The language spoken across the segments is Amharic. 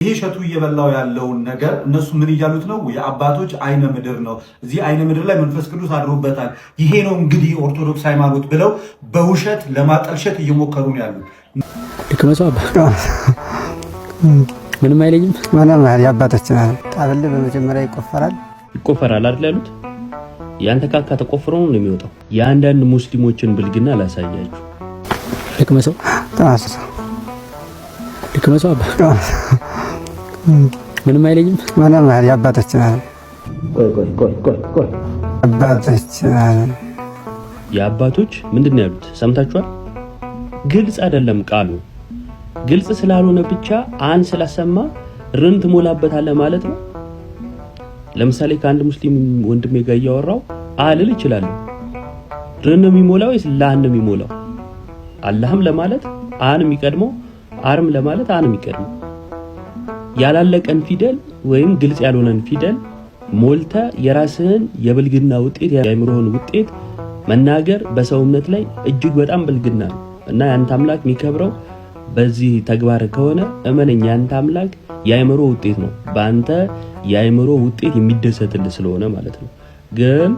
ይሄ ሸቱ እየበላው ያለውን ነገር እነሱ ምን እያሉት ነው? የአባቶች አይነ ምድር ነው። እዚህ አይነ ምድር ላይ መንፈስ ቅዱስ አድሮበታል። ይሄ ነው እንግዲህ ኦርቶዶክስ ሃይማኖት ብለው በውሸት ለማጠልሸት እየሞከሩ ነው ያሉት። ልክመሰው አባ ምንም አይለኝም። ምንም የአባቶች ጣብል በመጀመሪያ ይቆፈራል አይደል ያሉት። ያንተ ካካ ተቆፍሮ ነው የሚወጣው። የአንዳንድ ሙስሊሞችን ብልግና ላሳያችሁ። ልክመሰው አባ ምንም አይለኝም። ምንም የአባቶች የአባቶች ምንድን ነው ያሉት? ሰምታችኋል? ግልጽ አይደለም ቃሉ። ግልጽ ስላልሆነ ብቻ አን ስላሰማ ርን ትሞላበታለህ ማለት ነው። ለምሳሌ ከአንድ ሙስሊም ወንድሜ ጋር እያወራው አልል እችላለሁ። ርን ነው የሚሞላው ወይስ ላን ነው የሚሞላው? አላህም ለማለት አን የሚቀድመው፣ አርም ለማለት አን የሚቀድመው። ያላለቀን ፊደል ወይም ግልጽ ያልሆነን ፊደል ሞልተ የራስህን የብልግና ውጤት የአእምሮህን ውጤት መናገር በሰው እምነት ላይ እጅግ በጣም ብልግና ነው እና ያንተ አምላክ የሚከብረው በዚህ ተግባር ከሆነ እመነኝ፣ ያንተ አምላክ የአእምሮ ውጤት ነው። በአንተ የአእምሮ ውጤት የሚደሰትልህ ስለሆነ ማለት ነው። ግን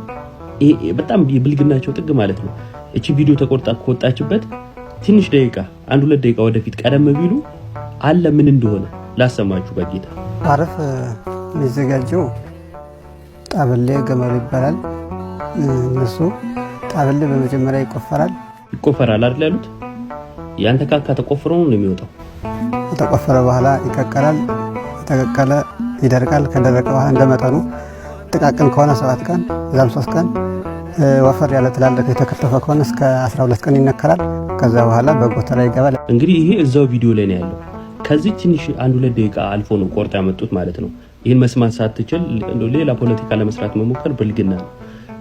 በጣም የብልግናቸው ጥግ ማለት ነው። እቺ ቪዲዮ ተቆርጣ ከወጣችበት ትንሽ ደቂቃ 1-2 ደቂቃ ወደፊት ቀደም ቢሉ አለ ምን እንደሆነ ላሰማችሁ በጌታ። አረፍ የሚዘጋጀው ጣበሌ ገመሩ ይባላል። እነሱ ጣበሌ በመጀመሪያ ይቆፈራል አይደል ያሉት። ያንተ ካካ ተቆፍሮ ነው የሚወጣው። ከተቆፈረ በኋላ ይቀቀላል። የተቀቀለ ይደርቃል። ከደረቀ በኋላ እንደመጠኑ ጥቃቅን ከሆነ 7 ቀን እዛም 3 ቀን ወፈር ያለ ትላልቅ የተከተፈ ከሆነ እስከ 12 ቀን ይነከራል። ከዛ በኋላ በጎተራ ይገባል። እንግዲህ ይሄ እዛው ቪዲዮ ላይ ነው ያለው። ከዚህ ትንሽ 1-2 ደቂቃ አልፎ ነው ቆርጣ ያመጡት ማለት ነው። ይሄን መስማት ሳትችል ሌላ ፖለቲካ ለመስራት መሞከር ብልግና ነው።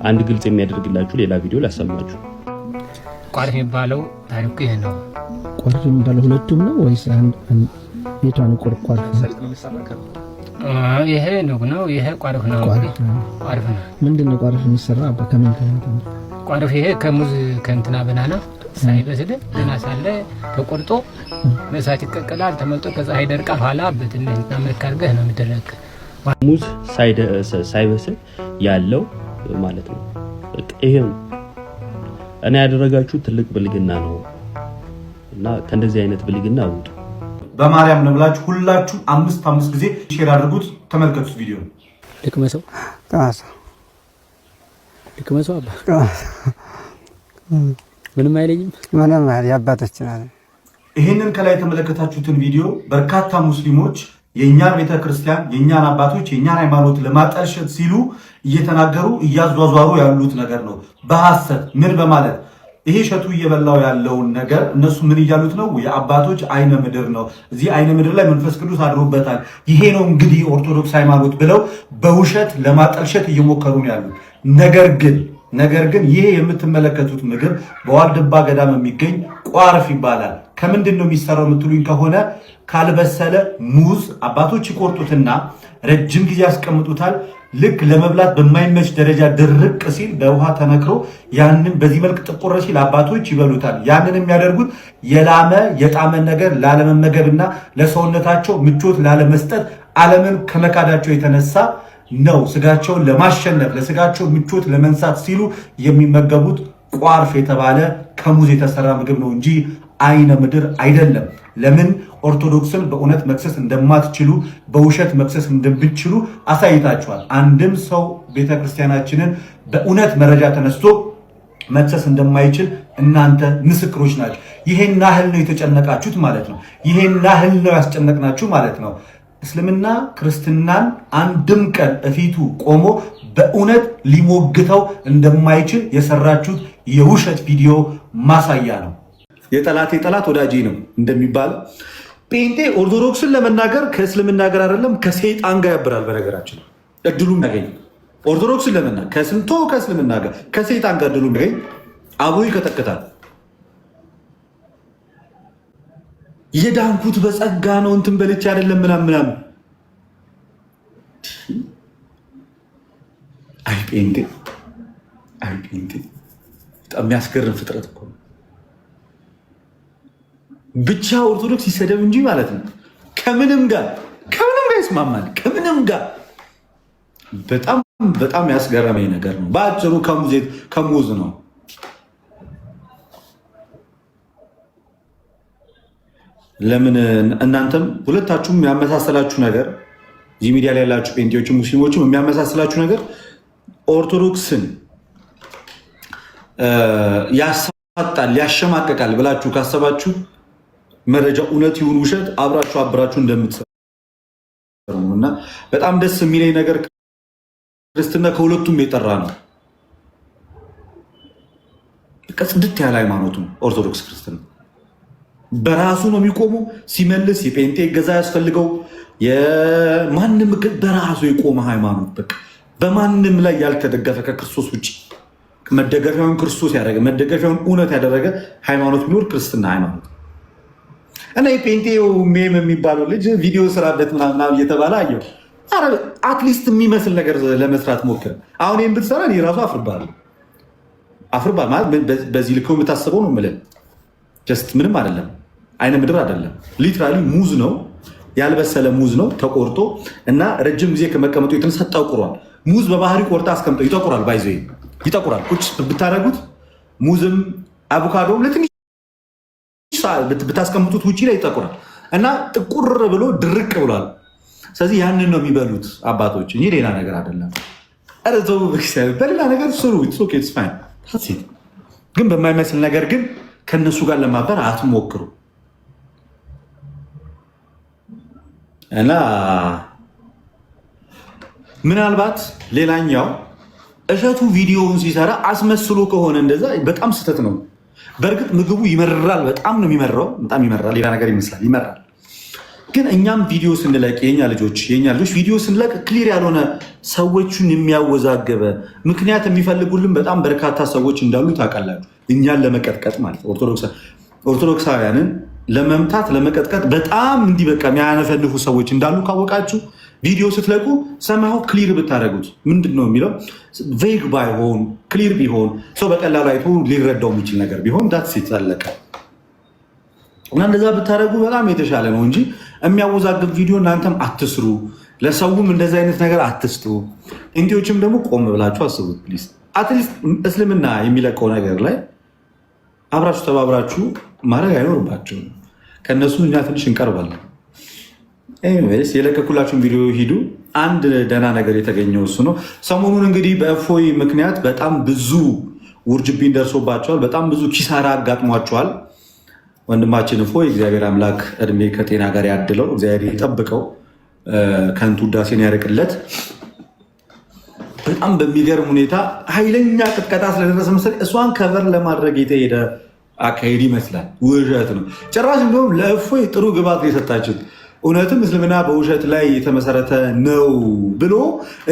አንድ ግልጽ የሚያደርግላችሁ ሌላ ቪዲዮ ላሰማችሁ። ቋርፍ የሚባለው ታሪኩ ይሄ ነው። ቋርፍ የሚባለው ሁለቱም ነው ወይስ የቷን ቋርፍ? ይሄ ነው ይሄ ቋርፍ ነው። ቋርፍ ነው። ምንድነው ቋርፍ የሚሰራ? በከምን ቋርፍ ይሄ ከሙዝ ከእንትና በናና ሳይበስል ገና ሳለ ተቆርጦ በእሳት ይቀቀላል። ተመልጦ ከፀሐይ ይደርቃል። ኋላ በትንሽ መልክ አድርገህ ነው የሚደረግ። ሙዝ ሳይበስል ያለው ማለት ነው። ይሄ እኔ ያደረጋችሁ ትልቅ ብልግና ነው እና ከእንደዚህ አይነት ብልግና አውጡ። በማርያም ነው ብላችሁ ሁላችሁ 5 ጊዜ ሼር አድርጉት። ተመልከቱት ቪዲዮ። ልክመሰው አባ ምንም አይለኝም። ምንም የአባቶች ይህንን ከላይ የተመለከታችሁትን ቪዲዮ በርካታ ሙስሊሞች የእኛን ቤተክርስቲያን፣ የእኛን አባቶች፣ የእኛን ሃይማኖት ለማጠልሸት ሲሉ እየተናገሩ እያዟዟሩ ያሉት ነገር ነው። በሐሰት ምን በማለት ይሄ ሸቱ እየበላው ያለውን ነገር እነሱ ምን እያሉት ነው? የአባቶች አይነ ምድር ነው። እዚህ አይነ ምድር ላይ መንፈስ ቅዱስ አድሮበታል። ይሄ ነው እንግዲህ ኦርቶዶክስ ሃይማኖት ብለው በውሸት ለማጠልሸት እየሞከሩ ነው ያሉት። ነገር ግን ይሄ የምትመለከቱት ምግብ በዋልድባ ገዳም የሚገኝ ቋርፍ ይባላል። ከምንድን ነው የሚሰራው የምትሉኝ ከሆነ ካልበሰለ ሙዝ አባቶች ይቆርጡትና ረጅም ጊዜ ያስቀምጡታል። ልክ ለመብላት በማይመች ደረጃ ድርቅ ሲል በውሃ ተነክሮ ያንን በዚህ መልክ ጥቁር ሲል አባቶች ይበሉታል። ያንን የሚያደርጉት የላመ የጣመን ነገር ላለመመገብና ለሰውነታቸው ምቾት ላለመስጠት ዓለምን ከመካዳቸው የተነሳ ነው። ስጋቸውን ለማሸነፍ ለስጋቸው ምቾት ለመንሳት ሲሉ የሚመገቡት ቋርፍ የተባለ ከሙዝ የተሰራ ምግብ ነው እንጂ አይነ ምድር አይደለም። ለምን ኦርቶዶክስን በእውነት መክሰስ እንደማትችሉ በውሸት መክሰስ እንደምትችሉ አሳይታችኋል። አንድም ሰው ቤተክርስቲያናችንን በእውነት መረጃ ተነስቶ መክሰስ እንደማይችል እናንተ ምስክሮች ናቸው። ይሄን ያህል ነው የተጨነቃችሁት ማለት ነው። ይሄን ያህል ነው ያስጨነቅናችሁ ማለት ነው። እስልምና ክርስትናን አንድም ቀን እፊቱ ቆሞ በእውነት ሊሞግተው እንደማይችል የሰራችሁት የውሸት ቪዲዮ ማሳያ ነው። የጠላቴ ጠላት ወዳጄ ነው እንደሚባለው ጴንጤ ኦርቶዶክስን ለመናገር ከእስልምና ጋር አይደለም ከሰይጣን ጋር ያብራል። በነገራችን እድሉን ያገኝ ኦርቶዶክስን ለመናገር ከእስልምና ጋር ከሰይጣን ጋር እድሉን ያገኝ አብሮ ይቀጠቅጣል። የዳንኩት በጸጋ ነው እንትን በልቼ አይደለም ምናምን። አይ ጴንጤ በጣም የሚያስገርም ፍጥረት እኮ ነው። ብቻ ኦርቶዶክስ ይሰደብ እንጂ ማለት ነው ከምንም ጋር ይስማማል ከምንም ጋር። በጣም በጣም ያስገረመኝ ነገር ነው። በአጭሩ ከሙዝ ነው። ለምን እናንተም ሁለታችሁም የሚያመሳሰላችሁ ነገር እዚህ ሚዲያ ላይ ያላችሁ ጴንጤዎችም ሙስሊሞችም የሚያመሳሰላችሁ ነገር ኦርቶዶክስን ያሳጣል ያሸማቀቃል ብላችሁ ካሰባችሁ መረጃ እውነት ይሁን ውሸት አብራችሁ እንደምትሰሩ እና በጣም ደስ የሚለኝ ነገር ክርስትና ከሁለቱም የጠራ ነው። ጽድት ያለ ሃይማኖቱ ኦርቶዶክስ ክርስትና በራሱ ነው የሚቆመው። ሲመልስ የጴንጤ እገዛ ያስፈልገው የማንም በራሱ የቆመ ሃይማኖት በቃ በማንም ላይ ያልተደገፈ ከክርስቶስ ውጭ መደገፊያውን ክርስቶስ ያደረገ መደገፊያውን እውነት ያደረገ ሃይማኖት ቢኖር ክርስትና ሃይማኖት እና የጴንጤው ሜም የሚባለው ልጅ ቪዲዮ ስራበት ምናምን እየተባለ አየው። አትሊስት የሚመስል ነገር ለመስራት ሞክር። አሁን ይህን ብትሰራ እኔ ራሱ አፍርባለሁ ማለት በዚህ ልክ የምታስበው ነው የምልህ። ጀስት ምንም አይደለም፣ አይነ ምድር አይደለም። ሊትራሊ ሙዝ ነው፣ ያልበሰለ ሙዝ ነው ተቆርጦ እና ረጅም ጊዜ ከመቀመጡ የተነሳ ጠቁሯል። ሙዝ በባህሪ ቆርጣ አስቀምጠው ይጠቁራል። ባይዘ ይጠቁራል። ቁጭ ብታደረጉት ሙዝም አቮካዶም ለትንሽ ብታስቀምጡት ውጭ ላይ ይጠቁራል እና ጥቁር ብሎ ድርቅ ብሏል። ስለዚህ ያንን ነው የሚበሉት አባቶች እንጂ ሌላ ነገር አይደለም። በሌላ ነገር ስሩ፣ ግን በማይመስል ነገር ግን ከነሱ ጋር ለማበር አትሞክሩ እና ምናልባት ሌላኛው እሸቱ ቪዲዮውን ሲሰራ አስመስሎ ከሆነ እንደዛ በጣም ስህተት ነው። በእርግጥ ምግቡ ይመራል፣ በጣም ነው የሚመራው፣ በጣም ይመራል። ሌላ ነገር ይመስላል፣ ይመራል። ግን እኛም ቪዲዮ ስንለቅ የኛ ልጆች ቪዲዮ ስንለቅ ክሊር ያልሆነ ሰዎቹን የሚያወዛገበ ምክንያት የሚፈልጉልን በጣም በርካታ ሰዎች እንዳሉ ታውቃላችሁ። እኛን ለመቀጥቀጥ ማለት ኦርቶዶክሳውያንን ለመምታት ለመቀጥቀጥ በጣም እንዲህ በቃ የሚያነፈንፉ ሰዎች እንዳሉ ካወቃችሁ ቪዲዮ ስትለቁ ሰማሁ ክሊር ብታደረጉት ምንድን ነው የሚለው ቬግ ባይሆን ክሊር ቢሆን ሰው በቀላሉ አይቶ ሊረዳው የሚችል ነገር ቢሆን ዳትስ ይታለቀ እና እንደዛ ብታደረጉ በጣም የተሻለ ነው እንጂ የሚያወዛግብ ቪዲዮ እናንተም አትስሩ። ለሰውም እንደዚህ አይነት ነገር አትስጡ። እንዲዎችም ደግሞ ቆም ብላችሁ አስቡት ፕሊዝ። አትሊስት እስልምና የሚለቀው ነገር ላይ አብራችሁ ተባብራችሁ ማድረግ አይኖርባችሁም። ከእነሱ እኛ ትንሽ እንቀርባለን። ኤኒዌይስ የለቀኩላችሁን ቪዲዮ ሂዱ። አንድ ደህና ነገር የተገኘው እሱ ነው። ሰሞኑን እንግዲህ በእፎይ ምክንያት በጣም ብዙ ውርጅብኝ ደርሶባቸዋል። በጣም ብዙ ኪሳራ አጋጥሟቸዋል። ወንድማችን እፎይ እግዚአብሔር አምላክ እድሜ ከጤና ጋር ያድለው፣ እግዚአብሔር ይጠብቀው፣ ከንቱ ውዳሴን ያርቅለት። በጣም በሚገርም ሁኔታ ኃይለኛ ቅጥቀጣ ስለደረሰ መሰለኝ እሷን ከቨር ለማድረግ የተሄደ አካሄድ ይመስላል። ውሸት ነው ጭራሽ። እንዲሁም ለእፎይ ጥሩ ግባት የሰጣችሁት እውነትም እስልምና በውሸት ላይ የተመሰረተ ነው ብሎ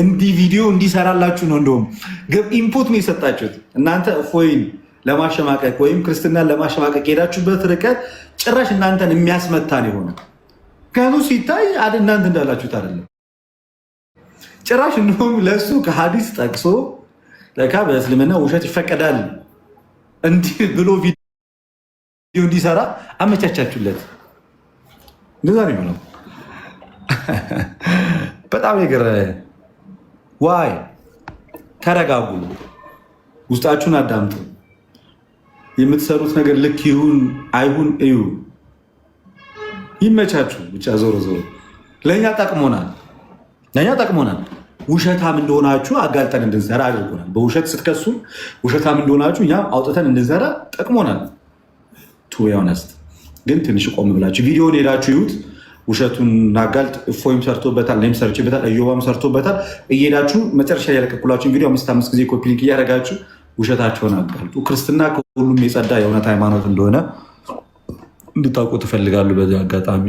እንዲህ ቪዲዮ እንዲሰራላችሁ ነው። እንደውም ኢንፑት ነው የሰጣችሁት እናንተ እፎይን ለማሸማቀቅ ወይም ክርስትናን ለማሸማቀቅ ሄዳችሁበት ርቀት ጭራሽ እናንተን የሚያስመታን የሆነ ከኑ ሲታይ እናንተ እንዳላችሁት አይደለም። ጭራሽ እንደውም ለእሱ ከሀዲስ ጠቅሶ ለካ በእስልምና ውሸት ይፈቀዳል እንዲህ ብሎ ቪዲዮ እንዲሰራ አመቻቻችሁለት። እንደዛ ነው የሚሆነው። በጣም የገረመ ዋይ። ተረጋጉ፣ ውስጣችሁን አዳምጡ። የምትሰሩት ነገር ልክ ይሁን አይሁን እዩ። ይመቻችሁ ብቻ። ዞሮ ዞሮ ለእኛ ጠቅሞናል። ውሸታም እንደሆናችሁ አጋልጠን እንድንሰራ አድርጎናል። በውሸት ስትከሱ ውሸታም እንደሆናችሁ እኛም አውጥተን እንድንሰራ ጠቅሞናል። ቱ ሆነስት ግን ትንሽ ቆም ብላችሁ ቪዲዮን ሄዳችሁ ይዩት። ውሸቱን አጋልጥ። እፎይም ሰርቶበታል፣ እኔም ሰርቼበታል፣ እዮባም ሰርቶበታል። እየሄዳችሁ መጨረሻ ያለቀኩላችሁን ቪዲዮ 5 ጊዜ ኮፒ ሊንክ እያደረጋችሁ ውሸታቸውን አጋልጡ። ክርስትና ከሁሉም የጸዳ የእውነት ሃይማኖት እንደሆነ እንድታውቁ ትፈልጋሉ። በዚህ አጋጣሚ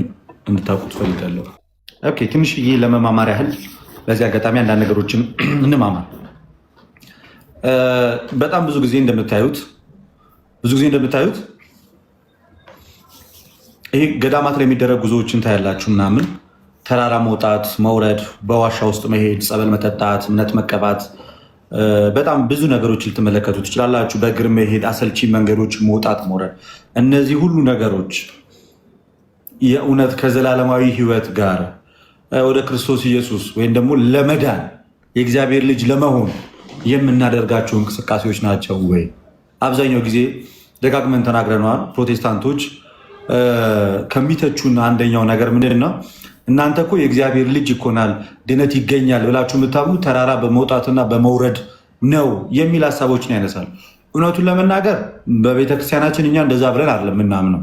እንድታውቁ ትፈልጋለሁ። ኦኬ፣ ትንሽዬ ለመማማር ያህል በዚህ አጋጣሚ አንዳንድ ነገሮችን እንማማር። በጣም ብዙ ጊዜ እንደምታዩት ይሄ ገዳማት ላይ የሚደረግ ጉዞዎችን ታያላችሁ ምናምን፣ ተራራ መውጣት መውረድ፣ በዋሻ ውስጥ መሄድ፣ ጸበል መጠጣት፣ እምነት መቀባት፣ በጣም ብዙ ነገሮች ልትመለከቱ ትችላላችሁ። በእግር መሄድ፣ አሰልቺ መንገዶች መውጣት መውረድ። እነዚህ ሁሉ ነገሮች የእውነት ከዘላለማዊ ሕይወት ጋር ወደ ክርስቶስ ኢየሱስ ወይም ደግሞ ለመዳን የእግዚአብሔር ልጅ ለመሆን የምናደርጋቸው እንቅስቃሴዎች ናቸው ወይ? አብዛኛው ጊዜ ደጋግመን ተናግረነዋል። ፕሮቴስታንቶች ከሚተቹን አንደኛው ነገር ምንድን ነው? እናንተ እኮ የእግዚአብሔር ልጅ ይኮናል ድነት ይገኛል ብላችሁ የምታምኑ ተራራ በመውጣትና በመውረድ ነው የሚል ሀሳቦችን ያነሳል። እውነቱን ለመናገር በቤተክርስቲያናችን እኛ እንደዛ ብለን አይደለም የምናምነው።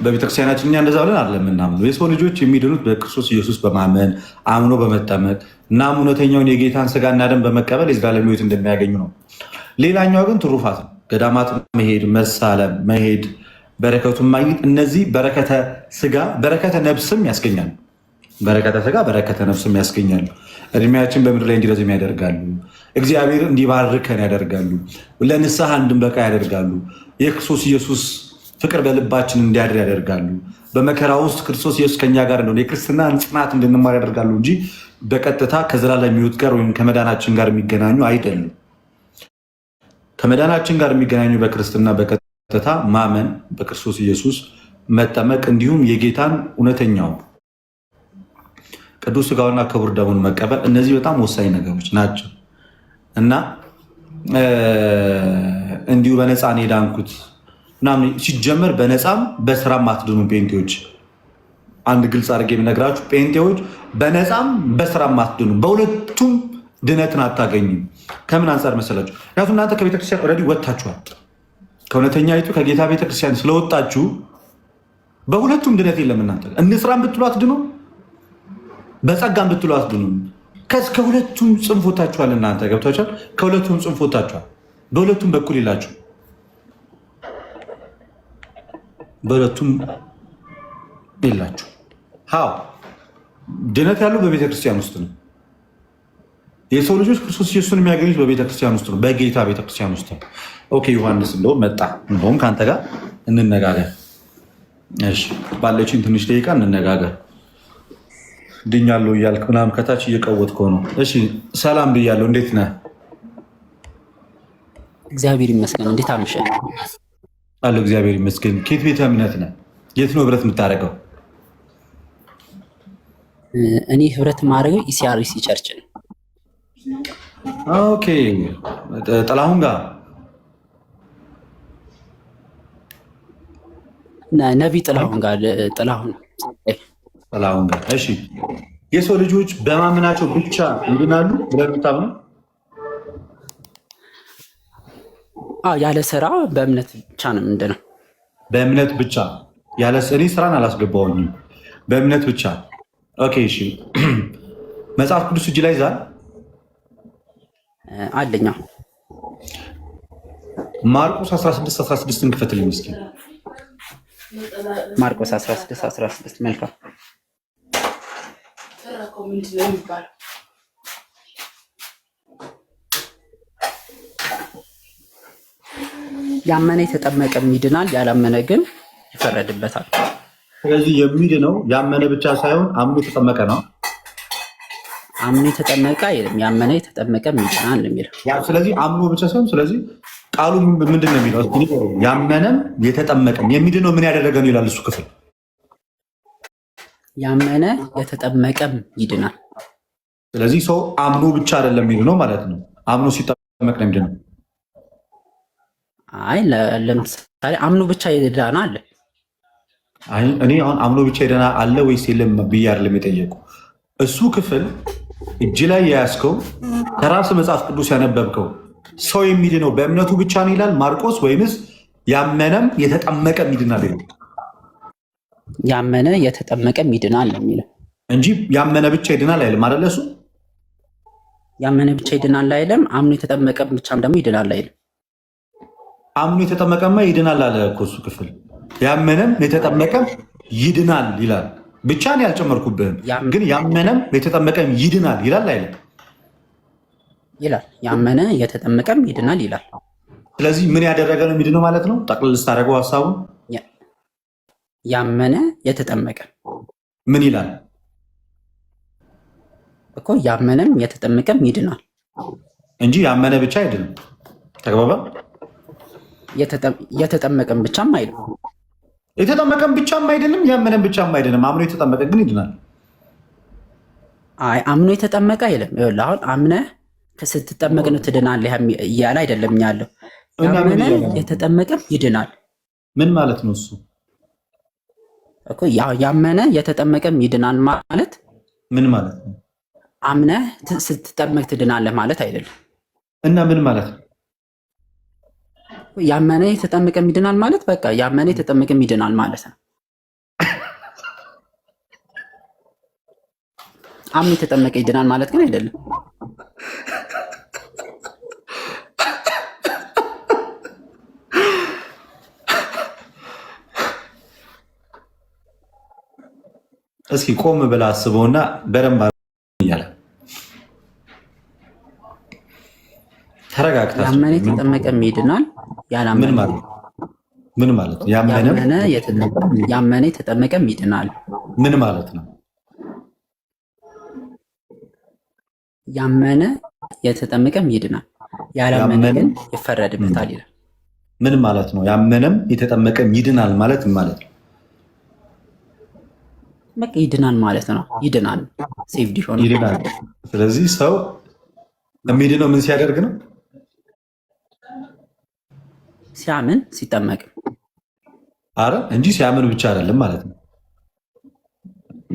በቤተክርስቲያናችን እኛ እንደዛ ብለን አይደለም የምናምነው። የሰው ልጆች የሚድኑት በክርስቶስ ኢየሱስ በማመን አምኖ በመጠመቅ እና እውነተኛውን የጌታን ስጋና ደም በመቀበል የዘላለም ሕይወት እንደሚያገኙ ነው። ሌላኛው ግን ትሩፋት ነው። ገዳማት መሄድ፣ መሳለም፣ መሄድ፣ በረከቱን ማግኘት። እነዚህ በረከተ ስጋ በረከተ ነፍስም ያስገኛሉ። በረከተ ስጋ በረከተ ነፍስም ያስገኛሉ። እድሜያችን በምድር ላይ እንዲረዝም ያደርጋሉ። እግዚአብሔር እንዲባርከን ያደርጋሉ። ለንስሐ እንድንበቃ ያደርጋሉ። የክርስቶስ ኢየሱስ ፍቅር በልባችን እንዲያድር ያደርጋሉ። በመከራ ውስጥ ክርስቶስ ኢየሱስ ከኛ ጋር እንደሆነ የክርስትናን ጽናት እንድንማር ያደርጋሉ እንጂ በቀጥታ ከዘላለም ሕይወት ጋር ወይም ከመዳናችን ጋር የሚገናኙ አይደሉም። ከመዳናችን ጋር የሚገናኙ በክርስትና በቀጥታ ማመን፣ በክርስቶስ ኢየሱስ መጠመቅ እንዲሁም የጌታን እውነተኛው ቅዱስ ስጋውና ክቡር ደሙን መቀበል፣ እነዚህ በጣም ወሳኝ ነገሮች ናቸው እና እንዲሁ በነፃ ነው የዳንኩት ምናምን ሲጀመር በነፃም በስራም አትድኑ ጴንጤዎች። አንድ ግልጽ አድርጌ የምነግራችሁ ጴንጤዎች በነፃም በስራም አትድኑ፣ በሁለቱም ድነትን አታገኙም። ከምን አንጻር መሰላችሁ? ምክንያቱም እናንተ ከቤተክርስቲያን ኦልሬዲ ወጥታችኋል። ከእውነተኛ ይቱ ከጌታ ቤተክርስቲያን ስለወጣችሁ በሁለቱም ድነት የለም። እናንተ እንስራም ብትሉ አትድኑ፣ በጸጋም ብትሉ አትድኑ። ከሁለቱም ጽንፍ ወጥታችኋል። እናንተ ገብታችኋል። ከሁለቱም ጽንፍ ወጥታችኋል። በሁለቱም በኩል ይላችሁ በሁለቱም የላችሁ። ሀው ድነት ያለው በቤተክርስቲያን ውስጥ ነው። የሰው ልጆች ክርስቶስ ኢየሱስን የሚያገኙት በቤተክርስቲያን ውስጥ ነው፣ በጌታ ቤተክርስቲያን ውስጥ ነው። ኦኬ ዮሐንስ እንደውም መጣ። እንደውም ከአንተ ጋር እንነጋገር። እሺ ባለችን ትንሽ ደቂቃ እንነጋገር። ድኛለሁ እያልክ ምናምን ከታች እየቀወጥከው ነው። እሺ ሰላም ብያለሁ። እንዴት ነህ? እግዚአብሔር ይመስገን። እንዴት አመሸህ? አለሁ እግዚአብሔር ይመስገን። ከየት ቤተ እምነት ነህ? የት ነው ህብረት የምታደርገው? እኔ ህብረት የማደርገው ኢሲአርሲ ቸርች ነው። ኦኬ ጥላሁን ጋር ነቢይ ጥላሁን ጋር ጥላሁን ጋር። እሺ የሰው ልጆች በማመናቸው ብቻ ይድናሉ ብለህ የምታምነው? ያለ ስራ በእምነት ብቻ ነው ምንድነው? በእምነት ብቻ ያለ እኔ ስራን አላስገባውኝም። በእምነት ብቻ። ኦኬ እሺ መጽሐፍ ቅዱስ እጅ ላይ ይዛል አለኛ። ማርቆስ 16:16 ክፈትልኝ እስኪ። ማርቆስ 16:16 መልካም። ያመነ የተጠመቀም ይድናል፣ ያላመነ ግን ይፈረድበታል። ስለዚህ የሚድነው ያመነ ብቻ ሳይሆን አምኖ የተጠመቀ ነው። አምኖ የተጠመቀ አይደለም፣ ያመነ የተጠመቀም ይድናል የሚለው። ስለዚህ አምኖ ብቻ ሳይሆን፣ ስለዚህ ቃሉ ምንድን ነው የሚለው? ያመነም የተጠመቀም የሚድነው ምን ያደረገ ነው ይላል እሱ ክፍል። ያመነ የተጠመቀም ይድናል። ስለዚህ ሰው አምኖ ብቻ አይደለም የሚድነው ማለት ነው። አምኖ ሲጠመቅ ነው የሚድነው። አይ ለምሳሌ አምኖ ብቻ ይድና አለ። አይ እኔ አሁን አምኖ ብቻ ይድና አለ ወይስ የለም ብዬ አይደለም የጠየቁ። እሱ ክፍል እጅ ላይ የያዝከው ከራስ መጽሐፍ ቅዱስ ያነበብከው ሰው የሚድነው በእምነቱ ብቻ ነው ይላል ማርቆስ፣ ወይንስ ያመነም የተጠመቀም ይድናል ይላል? ያመነ የተጠመቀም ይድናል የሚለው እንጂ ያመነ ብቻ ይድናል አይልም አይደለ? እሱ ያመነ ብቻ ይድናል አይልም። አምኖ የተጠመቀም ብቻም ደግሞ ይድናል አይልም። አምኖ የተጠመቀማ ይድናል አለ እኮ እሱ ክፍል። ያመነም የተጠመቀም ይድናል ይላል። ብቻ ነው ያልጨመርኩብህም፣ ግን ያመነም የተጠመቀም ይድናል ይላል አይልም? ይላል። ያመነ የተጠመቀም ይድናል ይላል። ስለዚህ ምን ያደረገ ነው የሚድነው ማለት ነው? ጠቅልል ስታደርገው ሀሳቡን ያመነ የተጠመቀ ምን ይላል እኮ? ያመነም የተጠመቀም ይድናል እንጂ ያመነ ብቻ አይድንም። ተግባባ? የተጠመቀም ብቻም አይደለም። የተጠመቀም ብቻም አይደለም፣ ያመነም ብቻም አይደለም። አምኖ የተጠመቀ ግን ይድናል። አይ አምኖ የተጠመቀ አይልም። ይኸውልህ አሁን አምነህ ስትጠመቅ ነው ትድናለህ እያለ አይደለም ያለው። ያመነ የተጠመቀም ይድናል። ምን ማለት ነው እሱ እኮ? ያመነ የተጠመቀም ይድናል ማለት ምን ማለት ነው? አምነህ ስትጠመቅ ትድናለህ ማለት አይደለም። እና ምን ማለት ነው? ያመነ የተጠመቀም ይድናል ማለት በቃ ያመነ የተጠመቀም ይድናል ማለት ነው። አምኖ የተጠመቀ ይድናል ማለት ግን አይደለም። እስኪ ቆም ብለህ አስበውና በደንብ እያለ ተረጋግተህ ያመነ የተጠመቀም ይድናል። ያላመነ ምን ማለት ነው? ያመነ የተጠመቀም ይድናል ምን ማለት ነው? ያመነ የተጠመቀም ይድናል፣ ያላመነ ግን ይፈረድበታል ይላል። ምን ማለት ነው? ያመነም የተጠመቀም ይድናል ማለት ምን ማለት ነው? በቃ ይድናል ማለት ነው። ይድናል ሴቭድ ይሆናል። ስለዚህ ሰው የሚድነው ምን ሲያደርግ ነው? ሲያምን ሲጠመቅ። አረ እንጂ ሲያምን ብቻ አይደለም ማለት ነው።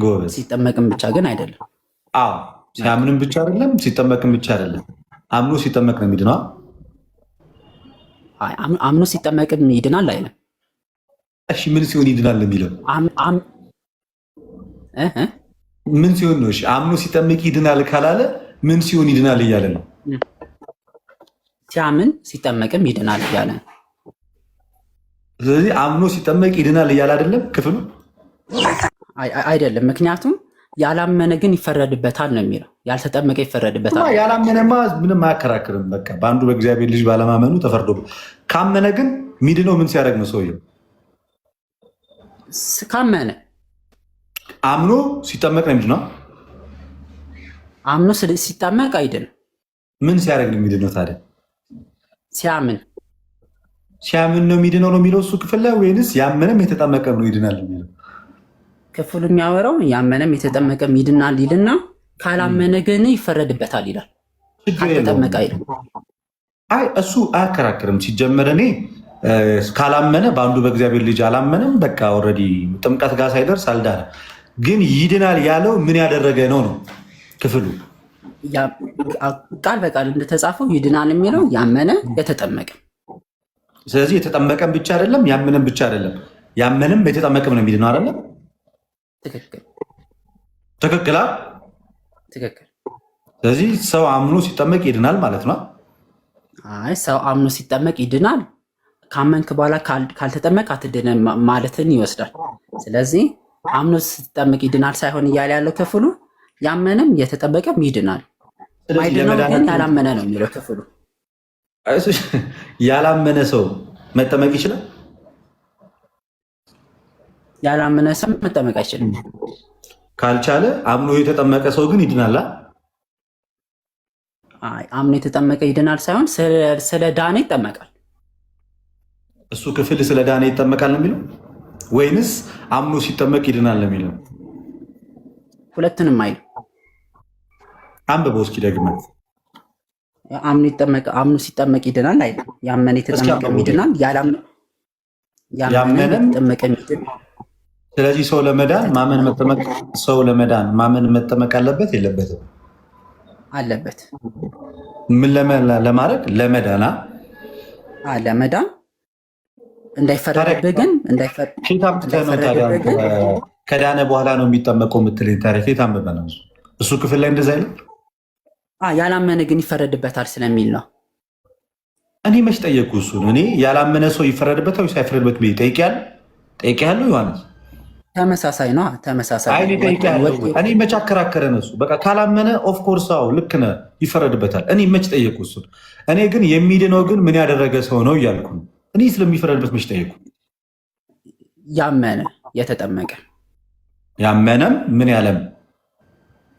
ጎበዝ። ሲጠመቅም ብቻ ግን አይደለም። አዎ ሲያምንም ብቻ አይደለም፣ ሲጠመቅም ብቻ አይደለም። አምኖ ሲጠመቅ ነው የሚድነው። አምኖ ሲጠመቅም ይድናል አይልም። እሺ ምን ሲሆን ይድናል የሚለው ምን ሲሆን ነው? እሺ አምኖ ሲጠመቅ ይድናል ካላለ ምን ሲሆን ይድናል እያለ ነው? ሲያምን ሲጠመቅም ይድናል እያለ ነው። ስለዚህ አምኖ ሲጠመቅ ይድናል እያለ አይደለም ክፍሉ አይደለም። ምክንያቱም ያላመነ ግን ይፈረድበታል ነው የሚለው። ያልተጠመቀ ይፈረድበታል። ያላመነማ ምንም አያከራክርም። በቃ በአንዱ በእግዚአብሔር ልጅ ባለማመኑ ተፈርዶ። ካመነ ግን ሚድነው ምን ሲያደርግ ነው? ሰውየው ካመነ አምኖ ሲጠመቅ ነው የሚድነው። አምኖ ሲጠመቅ አይድንም። ምን ሲያደርግ ነው የሚድነው ታዲያ? ሲያምን ነው የሚድነው ነው የሚለው እሱ ክፍል ላይ፣ ወይንስ ያመነም የተጠመቀም ነው ይድናል የሚለው? ክፍሉ የሚያወራው ያመነም የተጠመቀም ይድናል ይልና ካላመነ ግን ይፈረድበታል ይላል። ካልተጠመቀ አይልም። አይ እሱ አያከራክርም። ሲጀመር እኔ ካላመነ በአንዱ በእግዚአብሔር ልጅ አላመነም፣ በቃ ኦልሬዲ ጥምቀት ጋር ሳይደርስ አልዳነ። ግን ይድናል ያለው ምን ያደረገ ነው ነው ክፍሉ ቃል በቃል እንደተጻፈው ይድናል የሚለው ያመነ የተጠመቀ። ስለዚህ የተጠመቀም ብቻ አይደለም ያመነም ብቻ አይደለም፣ ያመነም የተጠመቀም ነው የሚድነው አይደለም? ትክክል። ስለዚህ ሰው አምኖ ሲጠመቅ ይድናል ማለት ነው። አይ ሰው አምኖ ሲጠመቅ ይድናል፣ ካመንክ በኋላ ካልተጠመቅ አትድንም ማለትን ይወስዳል። ስለዚህ አምኖ ሲጠመቅ ይድናል ሳይሆን እያለ ያለው ክፍሉ ያመነም የተጠመቀም ይድናል። ማይድነው ግን ያላመነ ነው የሚለው ክፍሉ። ያላመነ ሰው መጠመቅ ይችላል? ያላመነ ሰው መጠመቅ አይችልም። ካልቻለ አምኖ የተጠመቀ ሰው ግን ይድናል። አይ አምኖ የተጠመቀ ይድናል ሳይሆን ስለ ዳነ ይጠመቃል። እሱ ክፍል ስለ ዳነ ይጠመቃል ነው የሚለው ወይንስ አምኖ ሲጠመቅ ይድናል ነው የሚለው? ሁለቱንም አይልም። አንብበው እስኪ ደግመህ። አምኖ ሲጠመቅ ይድናል አይልም። ያመነ የተጠመቀም ይድናል፣ ያመነ የተጠመቀም ይድናል። ስለዚህ ሰው ለመዳን ማመን መጠመቅ አለበት የለበትም? አለበት። ምን ለማድረግ? ለመዳን ለመዳን እንዳይፈረድብህ ግን ከዳነ በኋላ ነው የሚጠመቀው የምትለኝ ታዲያ ከየት አንብበህ ነው? እሱ ክፍል ላይ እንደዛ አይልም። ያላመነ ግን ይፈረድበታል ስለሚል ነው። እኔ መች ጠየቅኩ እሱን? እኔ ያላመነ ሰው ይፈረድበታል ወይስ አይፈረድበት ብዬ ጠይቄያለሁ። ዮሐንስ ተመሳሳይ ነው። ተመሳሳይ እኔ መች አከራከረን እሱ? በቃ ካላመነ ኦፍኮርስ ልክ ነህ ይፈረድበታል። እኔ መች ጠየቅኩ እሱን? እኔ ግን የሚድነው ግን ምን ያደረገ ሰው ነው እያልኩ ነው። እኔ ስለሚፈረድበት መች ጠየቅኩ? ያመነ የተጠመቀ ያመነም ምን ያለም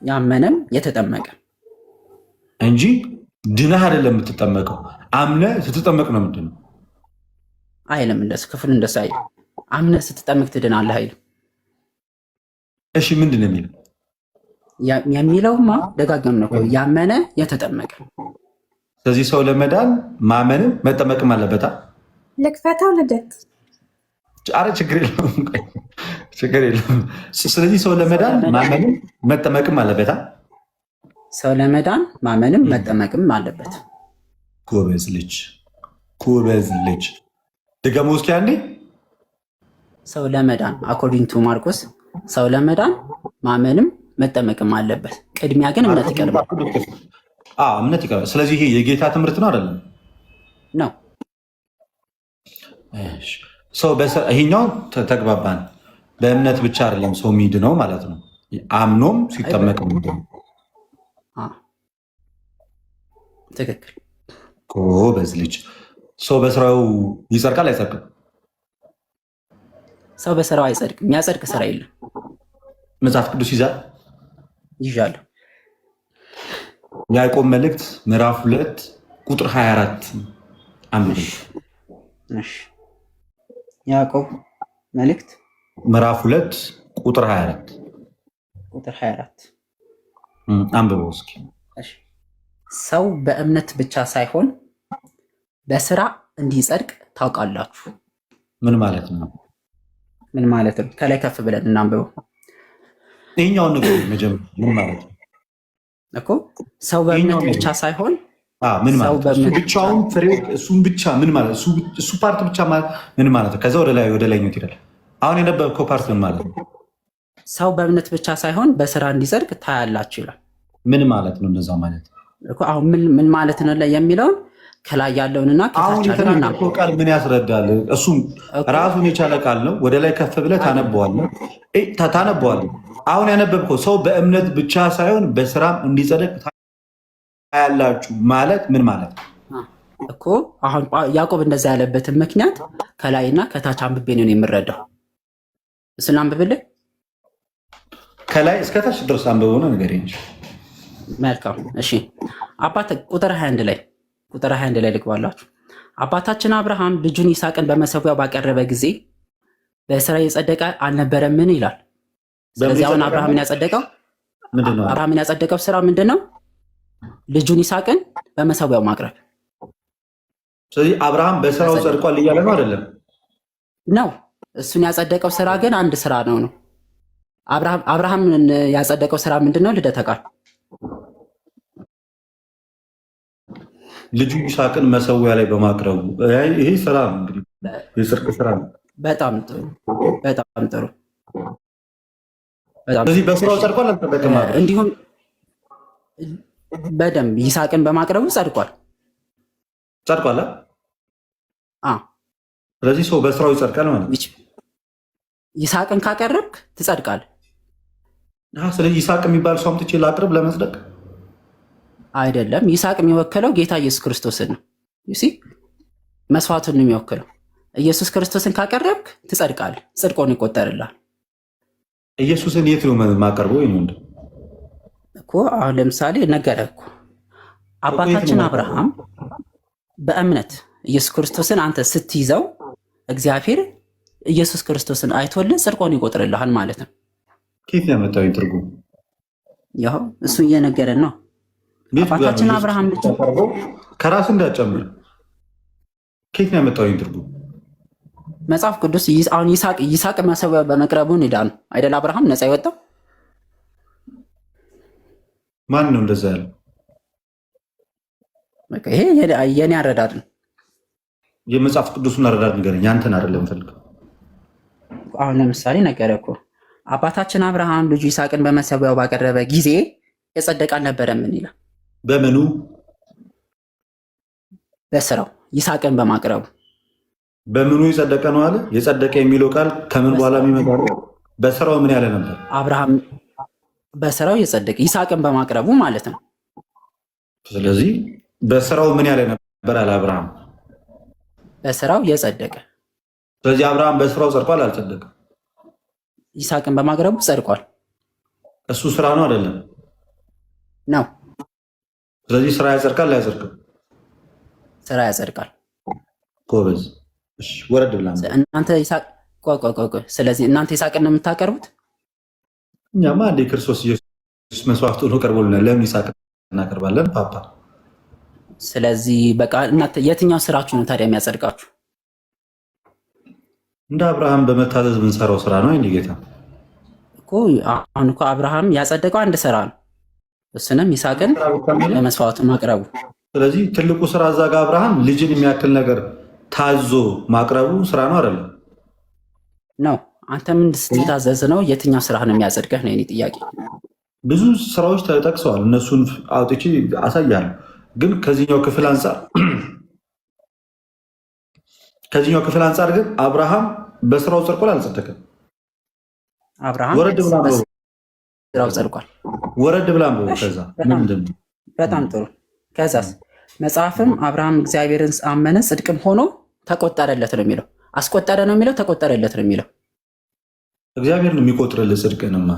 ያመነም የተጠመቀ እንጂ ድነህ አይደለም የምትጠመቀው። አምነህ ስትጠመቅ ነው ምንድን ነው አይልም። እንደሱ ክፍል እንደሱ አይልም። አምነህ ስትጠመቅ ትድናለህ አይልም። እሺ ምንድን ነው የሚለው? የሚለውማ ደጋገም ነው እኮ ያመነ የተጠመቀ። ስለዚህ ሰው ለመዳን ማመንም መጠመቅም አለበታ። ልክፈታው ልደት አረ ችግር የለውም ችግር የለውም። ስለዚህ ሰው ለመዳን ማመንም መጠመቅም አለበታ። ሰው ለመዳን ማመንም መጠመቅም አለበት። ጎበዝ ልጅ ድገሙ እስኪ አንዴ። ሰው ለመዳን አኮርዲንግ ቱ ማርቆስ ሰው ለመዳን ማመንም መጠመቅም አለበት። ቅድሚያ ግን እምነት ይቀድማል። እምነት ይቀድማል። ስለዚህ ይሄ የጌታ ትምህርት ነው አይደለም? ነው። ሰው ይሄኛው ተግባባን። በእምነት ብቻ አይደለም ሰው ሚድ ነው ማለት ነው። አምኖም ሲጠመቅ ትክክል። ጎበዝ ልጅ። ሰው በስራው ይጸድቃል አይጸድቅም? ሰው በስራው አይጸድቅም። የሚያጸድቅ ስራ የለም። መጽሐፍ ቅዱስ ይዣለሁ። ያዕቆብ መልእክት ምዕራፍ 2 ቁጥር 24 አንብብ። ያዕቆብ መልእክት ምዕራፍ 2 ቁጥር 24 አንብበው እስኪ። ሰው በእምነት ብቻ ሳይሆን በስራ እንዲጸድቅ ታውቃላችሁ። ምን ማለት ነው? ምን ማለት ነው? ከላይ ከፍ ብለን እናንብበው። ይሄኛውን ነገር መጀመር ምን ማለት ነው እኮ? ሰው በእምነት ብቻ ሳይሆን ምን ማለት ነው? እሱ ብቻውን ፍሬ እሱን ብቻ ምን ማለት ነው? እሱ ፓርት ብቻ ምን ማለት ነው? ከዛ ወደ ላይኛው ይሄዳል። አሁን የነበብከው ፓርት ምን ማለት ነው? ሰው በእምነት ብቻ ሳይሆን በስራ እንዲጸድቅ ታያላችሁ ይላል። ምን ማለት ነው? እንደዛ ማለት እኮ አሁን ምን ማለት ነው የሚለውን ከላይ ያለውንና ከታች ያለውን ቃል ምን ያስረዳል? እሱም ራሱን የቻለ ቃል ነው። ወደ ላይ ከፍ ብለህ ታነበዋለህ። አሁን ያነበብከው ሰው በእምነት ብቻ ሳይሆን በስራም እንዲጸድቅ ታያላችሁ ማለት ምን ማለት ነው እኮ? አሁን ያዕቆብ እንደዛ ያለበትን ምክንያት ከላይና ከታች አንብቤ ነው የምረዳው። እሱን አንብብልህ። ከላይ እስከታች ድረስ አንብበው ነው ነገር እንጂ። መልካም እሺ። አባት ቁጥር 21 ላይ ልግባላችሁ። አባታችን አብርሃም ልጁን ይስሐቅን በመሰዊያው ባቀረበ ጊዜ በስራ የጸደቀ አልነበረምን ይላል። ስለዚህ አሁን አብርሃምን ያጸደቀው ስራ ምንድን ነው? ልጁን ይስሐቅን በመሰዊያው ማቅረብ። ስለዚህ አብርሃም በስራው ጸድቋል እያለ ነው አይደለም? ነው። እሱን ያጸደቀው ስራ ግን አንድ ስራ ነው። አብርሃም ያጸደቀው ስራ ምንድን ነው? ልደተ ቃል ልጁ ይስሐቅን መሰዊያ ላይ በማቅረቡ ይሄ ስራ ነው እንግዲህ የጽድቅ ስራ ነው። በጣም ጥሩ። ስለዚህ በስራው ጸድቋል አልጸደቀም? እንዲሁም በደንብ ይስሐቅን በማቅረቡ ጸድቋል። ስለዚህ ሰው በስራው ይጸድቃል ማለት ነው። ይስሐቅን ካቀረብክ ትጸድቃል። ስለዚህ ይስሐቅ የሚባል ሰው አምጥቼ ላቅርብ ለመጽደቅ አይደለም። ይስሐቅ የሚወክለው ጌታ ኢየሱስ ክርስቶስን ነው። መስዋዕቱን ነው የሚወክለው። ኢየሱስ ክርስቶስን ካቀረብክ ትጸድቃል፣ ጽድቆን ይቆጠርላል። ኢየሱስን የት ነው የማቀርበው? እኮ አሁን ለምሳሌ ነገረህ እኮ አባታችን አብርሃም በእምነት ኢየሱስ ክርስቶስን አንተ ስትይዘው እግዚአብሔር ኢየሱስ ክርስቶስን አይቶልህ ጽድቆን ይቆጥርልሃል ማለት ነው። ከየት ያመጣው ትርጉም? ያው እሱ እየነገረን ነው። አባታችን አብርሃም ልጅ ከራስ እንዳጨምር ከየት ያመጣው ትርጉም? መጽሐፍ ቅዱስ አሁን ይስሐቅ መሰዊያ በመቅረቡ ሄዳ ነው አይደል? አብርሃም ነፃ የወጣው ማን ነው እንደዛ ያለው? ይሄ የኔ አረዳድ ነው። የመጽሐፍ ቅዱስን አረዳድ ንገረኝ፣ ያንተን አይደለም ፈልገው። አሁን ለምሳሌ ነገረህ እኮ አባታችን አብርሃም ልጁ ይስሐቅን በመሰዊያው ባቀረበ ጊዜ የጸደቀ አልነበረም። ምን ይላል? በምኑ? በስራው ይስሐቅን በማቅረቡ። በምኑ የጸደቀ ነው አለ? የጸደቀ የሚለው ቃል ከምን በኋላ የሚመጣው? በስራው ምን ያለ ነበር? አብርሃም በስራው የጸደቀ ይስሐቅን በማቅረቡ ማለት ነው። ስለዚህ በስራው ምን ያለ ነበር አለ አብርሃም? በስራው የጸደቀ። ስለዚህ አብርሃም በስራው ጸድቋል አልጸደቀም? ይስሐቅን በማቅረቡ ጸድቋል። እሱ ስራ ነው አይደለም? ነው። ስለዚህ ስራ ያጸድቃል አያጸድቅም? ስራ ያጸድቃል። ጎበዝ። እሺ ወረድ ብላ እናንተ ይስሐቅ ቆይ። ስለዚህ እናንተ ይስሐቅን ነው የምታቀርቡት? እኛማ እንደ ክርስቶስ ኢየሱስ መስዋዕት ሆኖ ቀርቦልናል። ለምን ይስሐቅ እናቀርባለን ፓፓ? ስለዚህ በቃ እናንተ የትኛው ስራችሁ ነው ታዲያ የሚያጸድቃችሁ? እንደ አብርሃም በመታዘዝ የምንሰራው ስራ ነው አይደል ጌታ? እኮ አሁን እኮ አብርሃም ያጸደቀው አንድ ስራ ነው፣ እሱንም ይስሐቅን ለመስዋዕቱ ማቅረቡ። ስለዚህ ትልቁ ስራ እዛ ጋር አብርሃም ልጅን የሚያክል ነገር ታዞ ማቅረቡ ስራ ነው አይደለም ነው። አንተ ምን ስትታዘዝ ነው? የትኛው ስራ ነው የሚያጸድቀህ ነው የኔ ጥያቄ። ብዙ ስራዎች ተጠቅሰዋል፣ እነሱን አውጥቼ አሳያለሁ። ግን ከዚህኛው ክፍል አንጻር ግን አብርሃም በስራው ጸድቋል አልጸደቀም? አብርሃም በስራው ጸድቋል። ወረድ ብላ ከዛ ምንድን ነው? በጣም ጥሩ። ከዛስ መጽሐፍም አብርሃም እግዚአብሔርን አመነ ጽድቅም ሆኖ ተቆጠረለት ነው የሚለው። አስቆጠረ ነው የሚለው ተቆጠረለት ነው የሚለው። እግዚአብሔር ነው የሚቆጥርልህ ጽድቅንማ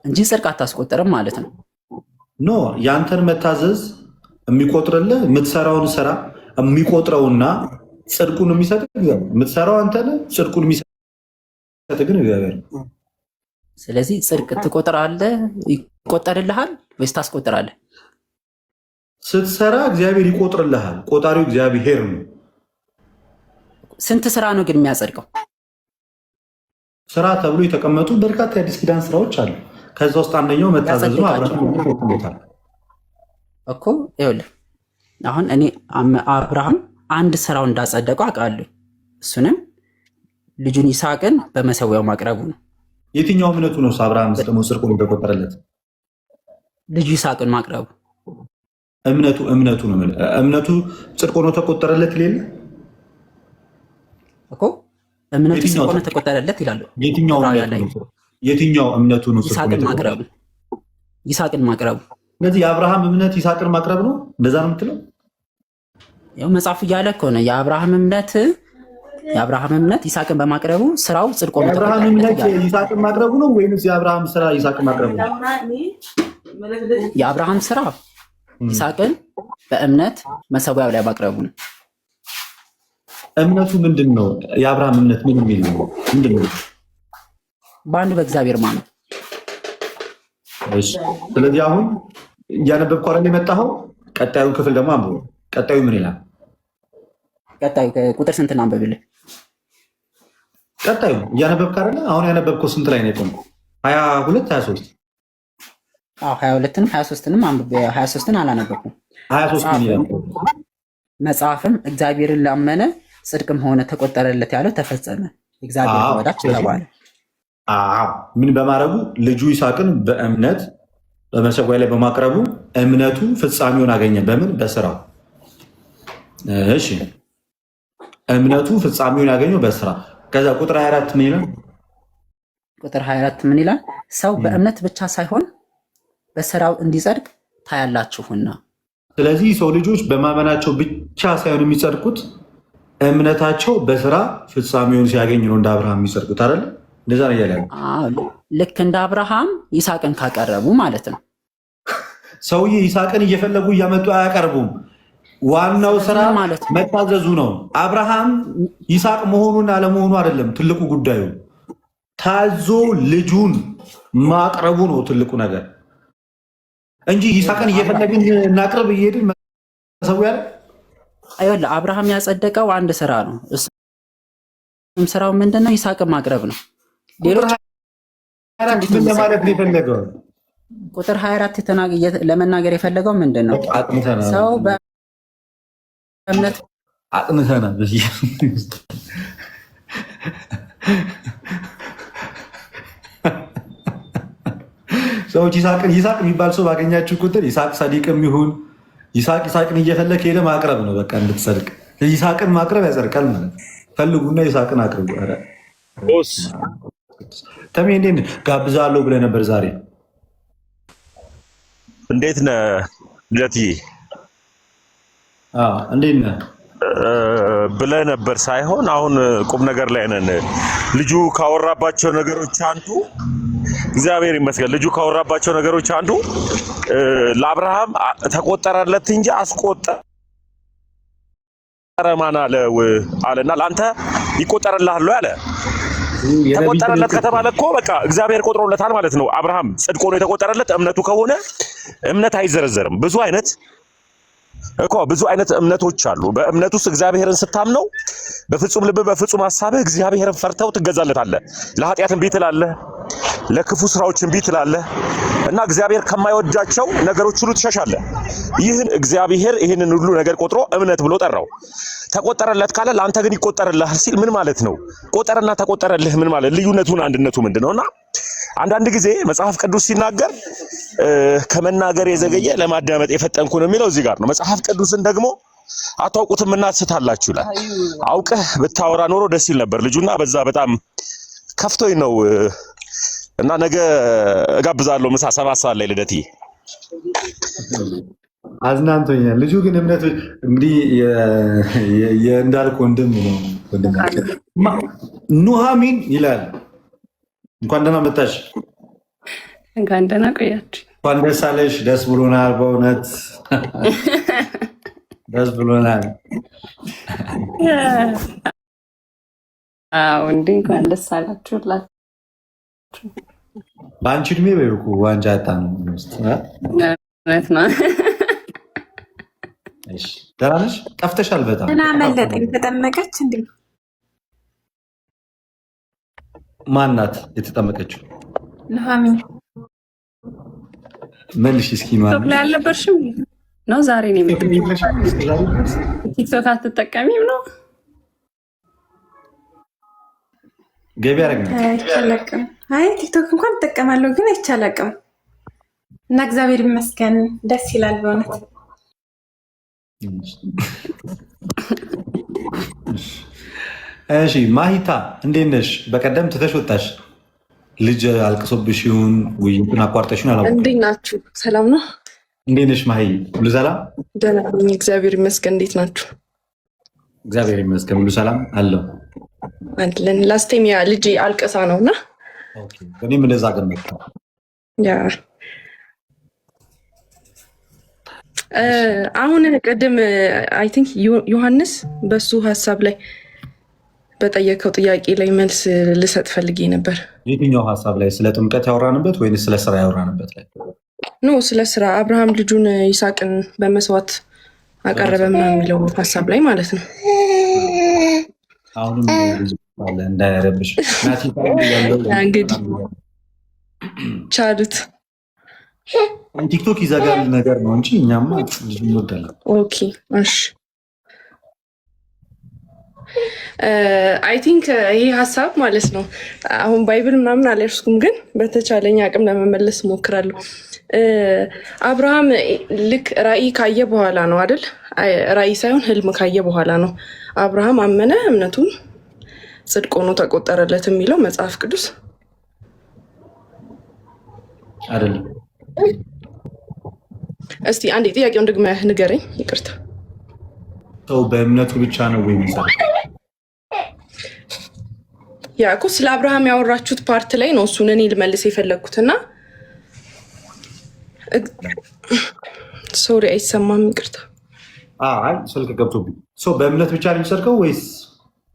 እንጂ ጽድቅ አታስቆጠርም ማለት ነው። ኖ ያንተን መታዘዝ የሚቆጥርልህ የምትሰራውን ስራ የሚቆጥረውና ጽድቁን የሚሰጥ የምትሰራው አንተ ነህ። ጽድቁን የሚሰጥ ግን እግዚአብሔር ነው። ስለዚህ ጽድቅ ትቆጥራለህ፣ ይቆጠርልሃል ወይስ ታስቆጥራለህ? ስትሰራ እግዚአብሔር ይቆጥርልሃል። ቆጣሪው እግዚአብሔር ነው። ስንት ስራ ነው ግን የሚያጸድቀው? ስራ ተብሎ የተቀመጡ በርካታ የአዲስ ኪዳን ስራዎች አሉ። ከዛ ውስጥ አንደኛው መታዘዝ ነው። አብርሃም እኮ ይኸውልህ አሁን እኔ አብርሃም አንድ ስራው እንዳጸደቀው አውቃለሁ። እሱንም ልጁን ይስሐቅን በመሰዊያው ማቅረቡ ነው። የትኛው እምነቱ ነው? አብርሃም ደግሞ ጽድቁን የተቆጠረለት ልጁ ይስሐቅን ማቅረቡ እምነቱ ነው። እምነቱ ጽድቅ ሆኖ ተቆጠረለት ይላል እኮ። እምነቱ ጽድቅ ሆኖ ተቆጠረለት ይላል። የትኛው እምነቱ ነው? ይስሐቅን ማቅረቡ። ስለዚህ የአብርሃም እምነት ይስሐቅን ማቅረብ ነው። እንደዛ ነው የምትለው? ያው መጽሐፉ እያለ እኮ ነው የአብርሃም እምነት ይስሐቅን በማቅረቡ ስራው ጽድቅ ሆኖ ተቆጠረለት። የአብርሃም እምነት ይስሐቅን ማቅረቡ ነው ወይንስ የአብርሃም ስራ ይስሐቅን ማቅረቡ ነው? የአብርሃም ስራ ይስሐቅን በእምነት መሰዊያው ላይ ማቅረቡ ነው። እምነቱ ምንድን ነው? የአብርሃም እምነት ምን የሚል ነው? ምንድን ነው? በአንድ በእግዚአብሔር ማመን። ስለዚህ አሁን እያነበብኩ አይደል የመጣኸው? ቀጣዩን ክፍል ደግሞ አንብበው። ቀጣዩ ምን ይላል? ቀጣዩ ቁጥር ስንት አንብብልህ? ቀጣዩ እያነበብክ አይደለ? አሁን ያነበብከው ስንት ላይ ነው የቆመው? 22 23 22ንም 23ንም አንብቤ 23ን አላነበብኩም። 23 ምን ይላል? መጽሐፍም እግዚአብሔርን ላመነ ጽድቅም ሆነ ተቆጠረለት ያለው ተፈጸመ፣ እግዚአብሔር ወዳጅ ተባለ። ምን በማድረጉ? ልጁ ይስሐቅን በእምነት በመሰዊያ ላይ በማቅረቡ እምነቱ ፍጻሜውን አገኘ። በምን? በስራው። እሺ እምነቱ ፍጻሜውን ያገኘው በስራ። ከዛ ቁጥር 24 ምን ይላል? ቁጥር 24 ምን ይላል? ሰው በእምነት ብቻ ሳይሆን በስራው እንዲጸድቅ ታያላችሁና። ስለዚህ ሰው ልጆች በማመናቸው ብቻ ሳይሆን የሚጸድቁት እምነታቸው በስራ ፍጻሜውን ሲያገኝ ነው። እንደ አብርሃም የሚጸድቁት አይደለ? እንደዛ ነው እያለ ልክ እንደ አብርሃም ይስሐቅን ካቀረቡ ማለት ነው። ሰውዬ ይስሐቅን እየፈለጉ እያመጡ አያቀርቡም። ዋናው ስራ መታዘዙ ነው። አብርሃም ይስሐቅ መሆኑን አለመሆኑ አይደለም ትልቁ ጉዳዩ፣ ታዞ ልጁን ማቅረቡ ነው ትልቁ ነገር እንጂ ይስሐቅን እየፈለግን እናቅርብ እየሄድን መሰዊያ ላይ። አይወላ አብርሃም ያጸደቀው አንድ ስራ ነው። እሱም ስራው ምንድነው? ይስሐቅን ማቅረብ ነው። ሌሎች ምን ለማለት ነው የፈለገው? ቁጥር 24 ለመናገር የፈለገው ምንድነው? ሰው በእምነት አጥንተናል። ሰዎች ይስሐቅ የሚባል ሰው ባገኛችሁ ቁጥር ይስሐቅ ሰዲቅም ይሁን ይስሐቅን እየፈለግ ሄደ ማቅረብ ነው። በቃ እንድትጸድቅ ይስሐቅን ማቅረብ ያጸድቃል ማለት ፈልጉና ይስሐቅን አቅርቡ። ተሜ እንዴት ጋብዛለሁ ብለህ ነበር ዛሬ? እንዴት ነህ ልደትዬ? እንዴት ነህ ብለህ ነበር ሳይሆን አሁን ቁም ነገር ላይ ነን። ልጁ ካወራባቸው ነገሮች አንዱ እግዚአብሔር ይመስገን፣ ልጁ ካወራባቸው ነገሮች አንዱ ለአብርሃም ተቆጠረለት እንጂ አስቆጠረ ማን አለው አለና ለአንተ ይቆጠርልሃል አለ። ተቆጠረለት ከተባለ እኮ በቃ እግዚአብሔር ቆጥሮለታል ማለት ነው። አብርሃም ጽድቅ ሆኖ የተቆጠረለት እምነቱ ከሆነ እምነት አይዘረዘርም። ብዙ አይነት እምነቶች አሉ። በእምነት ውስጥ እግዚአብሔርን ስታምነው በፍጹም ልብ በፍጹም ሐሳብህ እግዚአብሔርን ፈርተው ትገዛለታለህ። ለኃጢአት እምቢ ትላለህ፣ ለክፉ ስራዎች እምቢ ትላለህ እና እግዚአብሔር ከማይወዳቸው ነገሮች ሁሉ ትሸሻለህ። ይህን እግዚአብሔር ይህንን ሁሉ ነገር ቆጥሮ እምነት ብሎ ጠራው። ተቆጠረለት ካለ ለአንተ ግን ይቆጠርልሃል ሲል ምን ማለት ነው? ቆጠረና ተቆጠረልህ ምን ማለት? ልዩነቱን አንድነቱ ምንድነውና አንዳንድ ጊዜ መጽሐፍ ቅዱስ ሲናገር ከመናገር የዘገየ ለማዳመጥ የፈጠንኩ ነው የሚለው እዚህ ጋር ነው። መጽሐፍ ቅዱስን ደግሞ አታውቁትም እና ትስታላችሁ ይላል። አውቀህ ብታወራ ኖሮ ደስ ይል ነበር ልጁና በዛ በጣም ከፍቶኝ ነው እና ነገ እጋብዛለሁ ምሳ 7 ሰዓት ላይ ልደትዬ። አዝናንቶኛል። ልጁ ግን እምነት እንግዲህ የእንዳልክ ወንድም ነው። ኑሃሚን ይላል። እንኳን ደህና መጣሽ። እንኳን ደህና ቆያችሁ። እንኳን ደስ አለሽ። ደስ ብሎናል፣ በእውነት ደስ ብሎናል። አዎ እንዴ እንኳን ደስ አላችሁላችሁ። በአንቺ እድሜ በይኩ ዋንጫ ያጣ ነው እውነት ነው። እሺ ደህና ነሽ? ጠፍተሻል በጣም እና መለጠኝ። ተጠመቀች እንዴ? ማናት የተጠመቀችው? ኑሃሚን። መልሽ እስኪ ነው ቲክቶክ ላይ አልነበርሽም ነው? ዛሬ ነው ቲክቶክ አትጠቀሚም ነው? ገቢ አረግኝ። አይ ቲክቶክ እንኳን እጠቀማለሁ ግን አይቻላቅም እና እግዚአብሔር ይመስገን ደስ ይላል በእውነት። እሺ ማሂታ እንዴት ነሽ? በቀደም ትተሽ ወጣሽ። ልጅ አልቅሶብሽ ይሁን ውይይቱን አቋርጠሽን አላውቅም። እንዴት ናችሁ? ሰላም ነው? እንዴት ነሽ ማሂ? ሁሉ ሰላም? ደህና ነኝ እግዚአብሔር ይመስገን። እንዴት ናችሁ? እግዚአብሔር ይመስገን ሁሉ ሰላም አለው አለን። ላስቴም ያ ልጅ አልቅሳ ነውና እኔም እንደዛ ገመት ያ አሁን ቅድም አይ ቲንክ ዮሐንስ በሱ ሀሳብ ላይ በጠየቀው ጥያቄ ላይ መልስ ልሰጥ ፈልጌ ነበር። የትኛው ሀሳብ ላይ? ስለ ጥምቀት ያወራንበት ወይስ ስለ ስራ ያወራንበት ላይ? ኖ ስለ ስራ አብርሃም ልጁን ይስሐቅን በመስዋዕት አቀረበ ምናምን የሚለው ሀሳብ ላይ ማለት ነው። አሁንም እንዳያረብሽ እንግዲህ ቻሉት ቲክቶክ ይዘጋል ነገር ነው እንጂ እኛማ ልጅ እንወዳለን። ኦኬ እሺ አይ ቲንክ ይሄ ሀሳብ ማለት ነው። አሁን ባይብል ምናምን አልያዝኩም፣ ግን በተቻለኝ አቅም ለመመለስ እሞክራለሁ። አብርሃም ልክ ራእይ ካየ በኋላ ነው አይደል? ራእይ ሳይሆን ህልም ካየ በኋላ ነው አብርሃም አመነ፣ እምነቱም ጽድቅ ሆኖ ተቆጠረለት የሚለው መጽሐፍ ቅዱስ አይደለም። እስቲ አንዴ ጥያቄውን ደግመህ ንገረኝ። ይቅርታ። ሰው በእምነቱ ብቻ ነው ወይ የሚሰራው? ያ እኮ ስለ አብርሃም ያወራችሁት ፓርት ላይ ነው እሱን እኔ ልመልስ የፈለግኩትና ሶሪ አይሰማም፣ ይቅርታ። አይ ስልክ ገብቶብኝ። ሰው በእምነት ብቻ ነው የሚጸድቀው ወይስ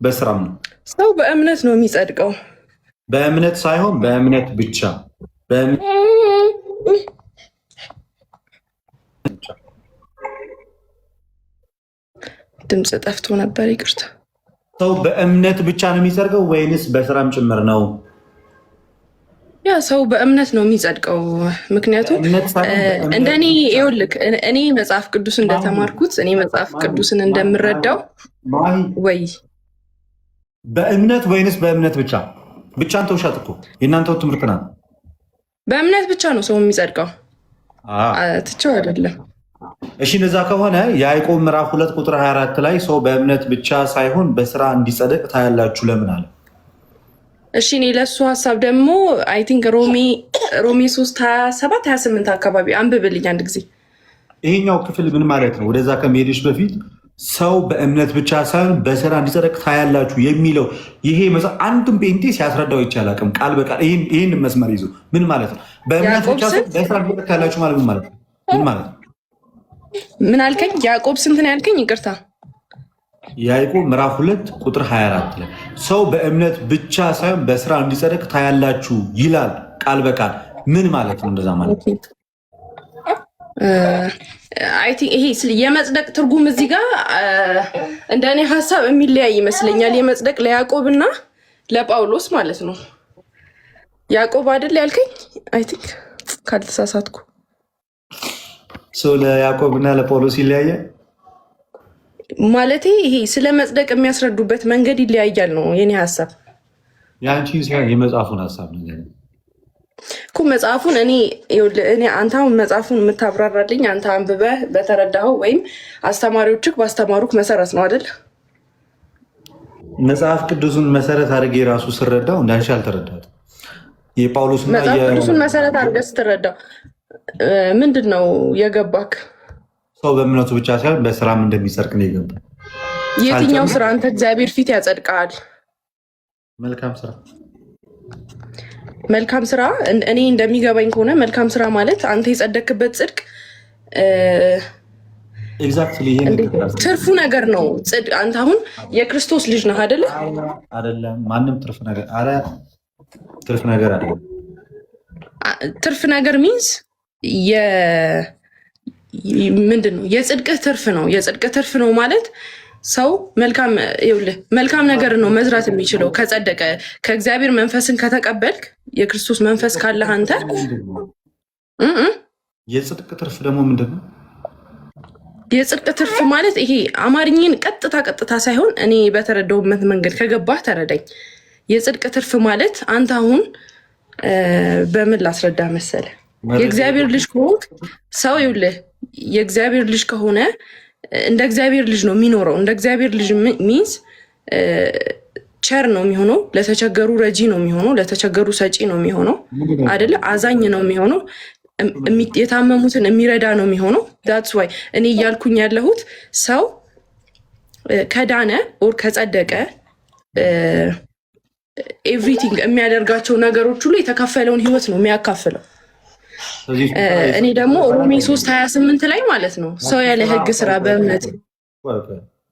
በስራም ነው? ሰው በእምነት ነው የሚጸድቀው። በእምነት ሳይሆን በእምነት ብቻ። ድምፅ ጠፍቶ ነበር፣ ይቅርታ። ሰው በእምነት ብቻ ነው የሚጸድቀው ወይንስ በስራም ጭምር ነው? ያ ሰው በእምነት ነው የሚጸድቀው። ምክንያቱም እንደኔ ይኸውልህ፣ እኔ መጽሐፍ ቅዱስ እንደተማርኩት እኔ መጽሐፍ ቅዱስን እንደምረዳው ወይ በእምነት ወይንስ በእምነት ብቻ? ብቻን ተውሻት እኮ የእናንተው ትምህርት ናት። በእምነት ብቻ ነው ሰው የሚጸድቀው፣ ትቼው አይደለም። እሺ እንደዛ ከሆነ የያዕቆብ ምዕራፍ 2 ቁጥር 24 ላይ ሰው በእምነት ብቻ ሳይሆን በስራ እንዲጸድቅ ታያላችሁ ለምን አለ? እሺ እኔ ለሱ ሀሳብ ደግሞ አይ ቲንክ ሮሜ 3:27-28 አካባቢ አንብብልኝ አንድ ጊዜ። ይሄኛው ክፍል ምን ማለት ነው? ወደዛ ከመሄድሽ በፊት ሰው በእምነት ብቻ ሳይሆን በስራ እንዲጸድቅ ታያላችሁ የሚለው ይሄ መጽሐፍ አንድም ጴንጤ ሲያስረዳው ይቻል አቅም ቃል በቃል ይህን መስመር ይዞ ምን ማለት ነው? በእምነት ብቻ ሳይሆን በስራ እንዲጸድቅ ታያላችሁ ማለት ምን ማለት ነው? ምን ማለት ነው? ምን አልከኝ? ያዕቆብ ስንት ነው ያልከኝ? ይቅርታ ያዕቆብ ምዕራፍ 2 ቁጥር 24 ላይ ሰው በእምነት ብቻ ሳይሆን በስራ እንዲጸድቅ ታያላችሁ ይላል ቃል በቃል። ምን ማለት ነው እንደዛ ማለት? አይ ቲንክ ይሄ የመጽደቅ ትርጉም እዚህ ጋር እንደኔ ሐሳብ የሚለያይ ይመስለኛል። የመጽደቅ ለያዕቆብና ለጳውሎስ ማለት ነው። ያዕቆብ አይደል ያልከኝ? አይ ቲንክ ካልተሳሳትኩ ሰው ለያዕቆብና ለጳውሎስ ይለያያል ማለቴ ይሄ ስለ መጽደቅ የሚያስረዱበት መንገድ ይለያያል ነው የኔ ሐሳብ። ያንቺ ሳይሆን የመጽሐፉን ሐሳብ ነው እኮ መጽሐፉን እኔ አንተ አሁን መጽሐፉን የምታብራራልኝ አንተ አንብበህ በተረዳኸው ወይም አስተማሪዎችህ ባስተማሩክ መሰረት ነው አይደል? መጽሐፍ ቅዱስን መሰረት አድርጌ ራሱ ስረዳው እንዳንቺ አልተረዳሁትም። የጳውሎስና መጽሐፍ ቅዱስን መሰረት አድርገህ ስትረዳው ምንድን ነው የገባክ? ሰው በእምነቱ ብቻ ሳይሆን በስራም እንደሚጸድቅ ነው የገባኝ። የትኛው ስራ አንተ እግዚአብሔር ፊት ያጸድቃል? መልካም ስራ። መልካም ስራ እኔ እንደሚገባኝ ከሆነ መልካም ስራ ማለት አንተ የጸደክበት ጽድቅ ኤግዛክትሊ ትርፉ ነገር ነው። አንተ አሁን የክርስቶስ ልጅ ነህ አይደለ? አይደለም። ማንም ትርፍ ነገር አይደለም። ትርፍ ነገር ሚንስ ምንድን ነው? የጽድቅህ ትርፍ ነው። የጽድቅህ ትርፍ ነው ማለት ሰው መልካም ነገር ነው መዝራት የሚችለው ከጸደቀ። ከእግዚአብሔር መንፈስን ከተቀበልክ የክርስቶስ መንፈስ ካለህ አንተ የጽድቅ ትርፍ ደግሞ ምንድን ነው? የጽድቅ ትርፍ ማለት ይሄ አማርኝን ቀጥታ ሳይሆን እኔ በተረዳሁበት መንገድ ከገባህ ተረዳኝ። የጽድቅ ትርፍ ማለት አንተ አሁን በምን ላስረዳ መሰለ? የእግዚአብሔር ልጅ ከሆንክ ሰው የእግዚአብሔር ልጅ ከሆነ እንደ እግዚአብሔር ልጅ ነው የሚኖረው። እንደ እግዚአብሔር ልጅ ሚንስ ቸር ነው የሚሆነው፣ ለተቸገሩ ረጂ ነው የሚሆነው፣ ለተቸገሩ ሰጪ ነው የሚሆነው አይደለ? አዛኝ ነው የሚሆነው፣ የታመሙትን የሚረዳ ነው የሚሆነው። ዳትስ ዋይ እኔ እያልኩኝ ያለሁት ሰው ከዳነ ኦር ከጸደቀ ኤቭሪቲንግ የሚያደርጋቸው ነገሮች ሁሉ የተካፈለውን ህይወት ነው የሚያካፍለው። እኔ ደግሞ ሮሜ 3:28 ላይ ማለት ነው ሰው ያለ ህግ ስራ በእምነት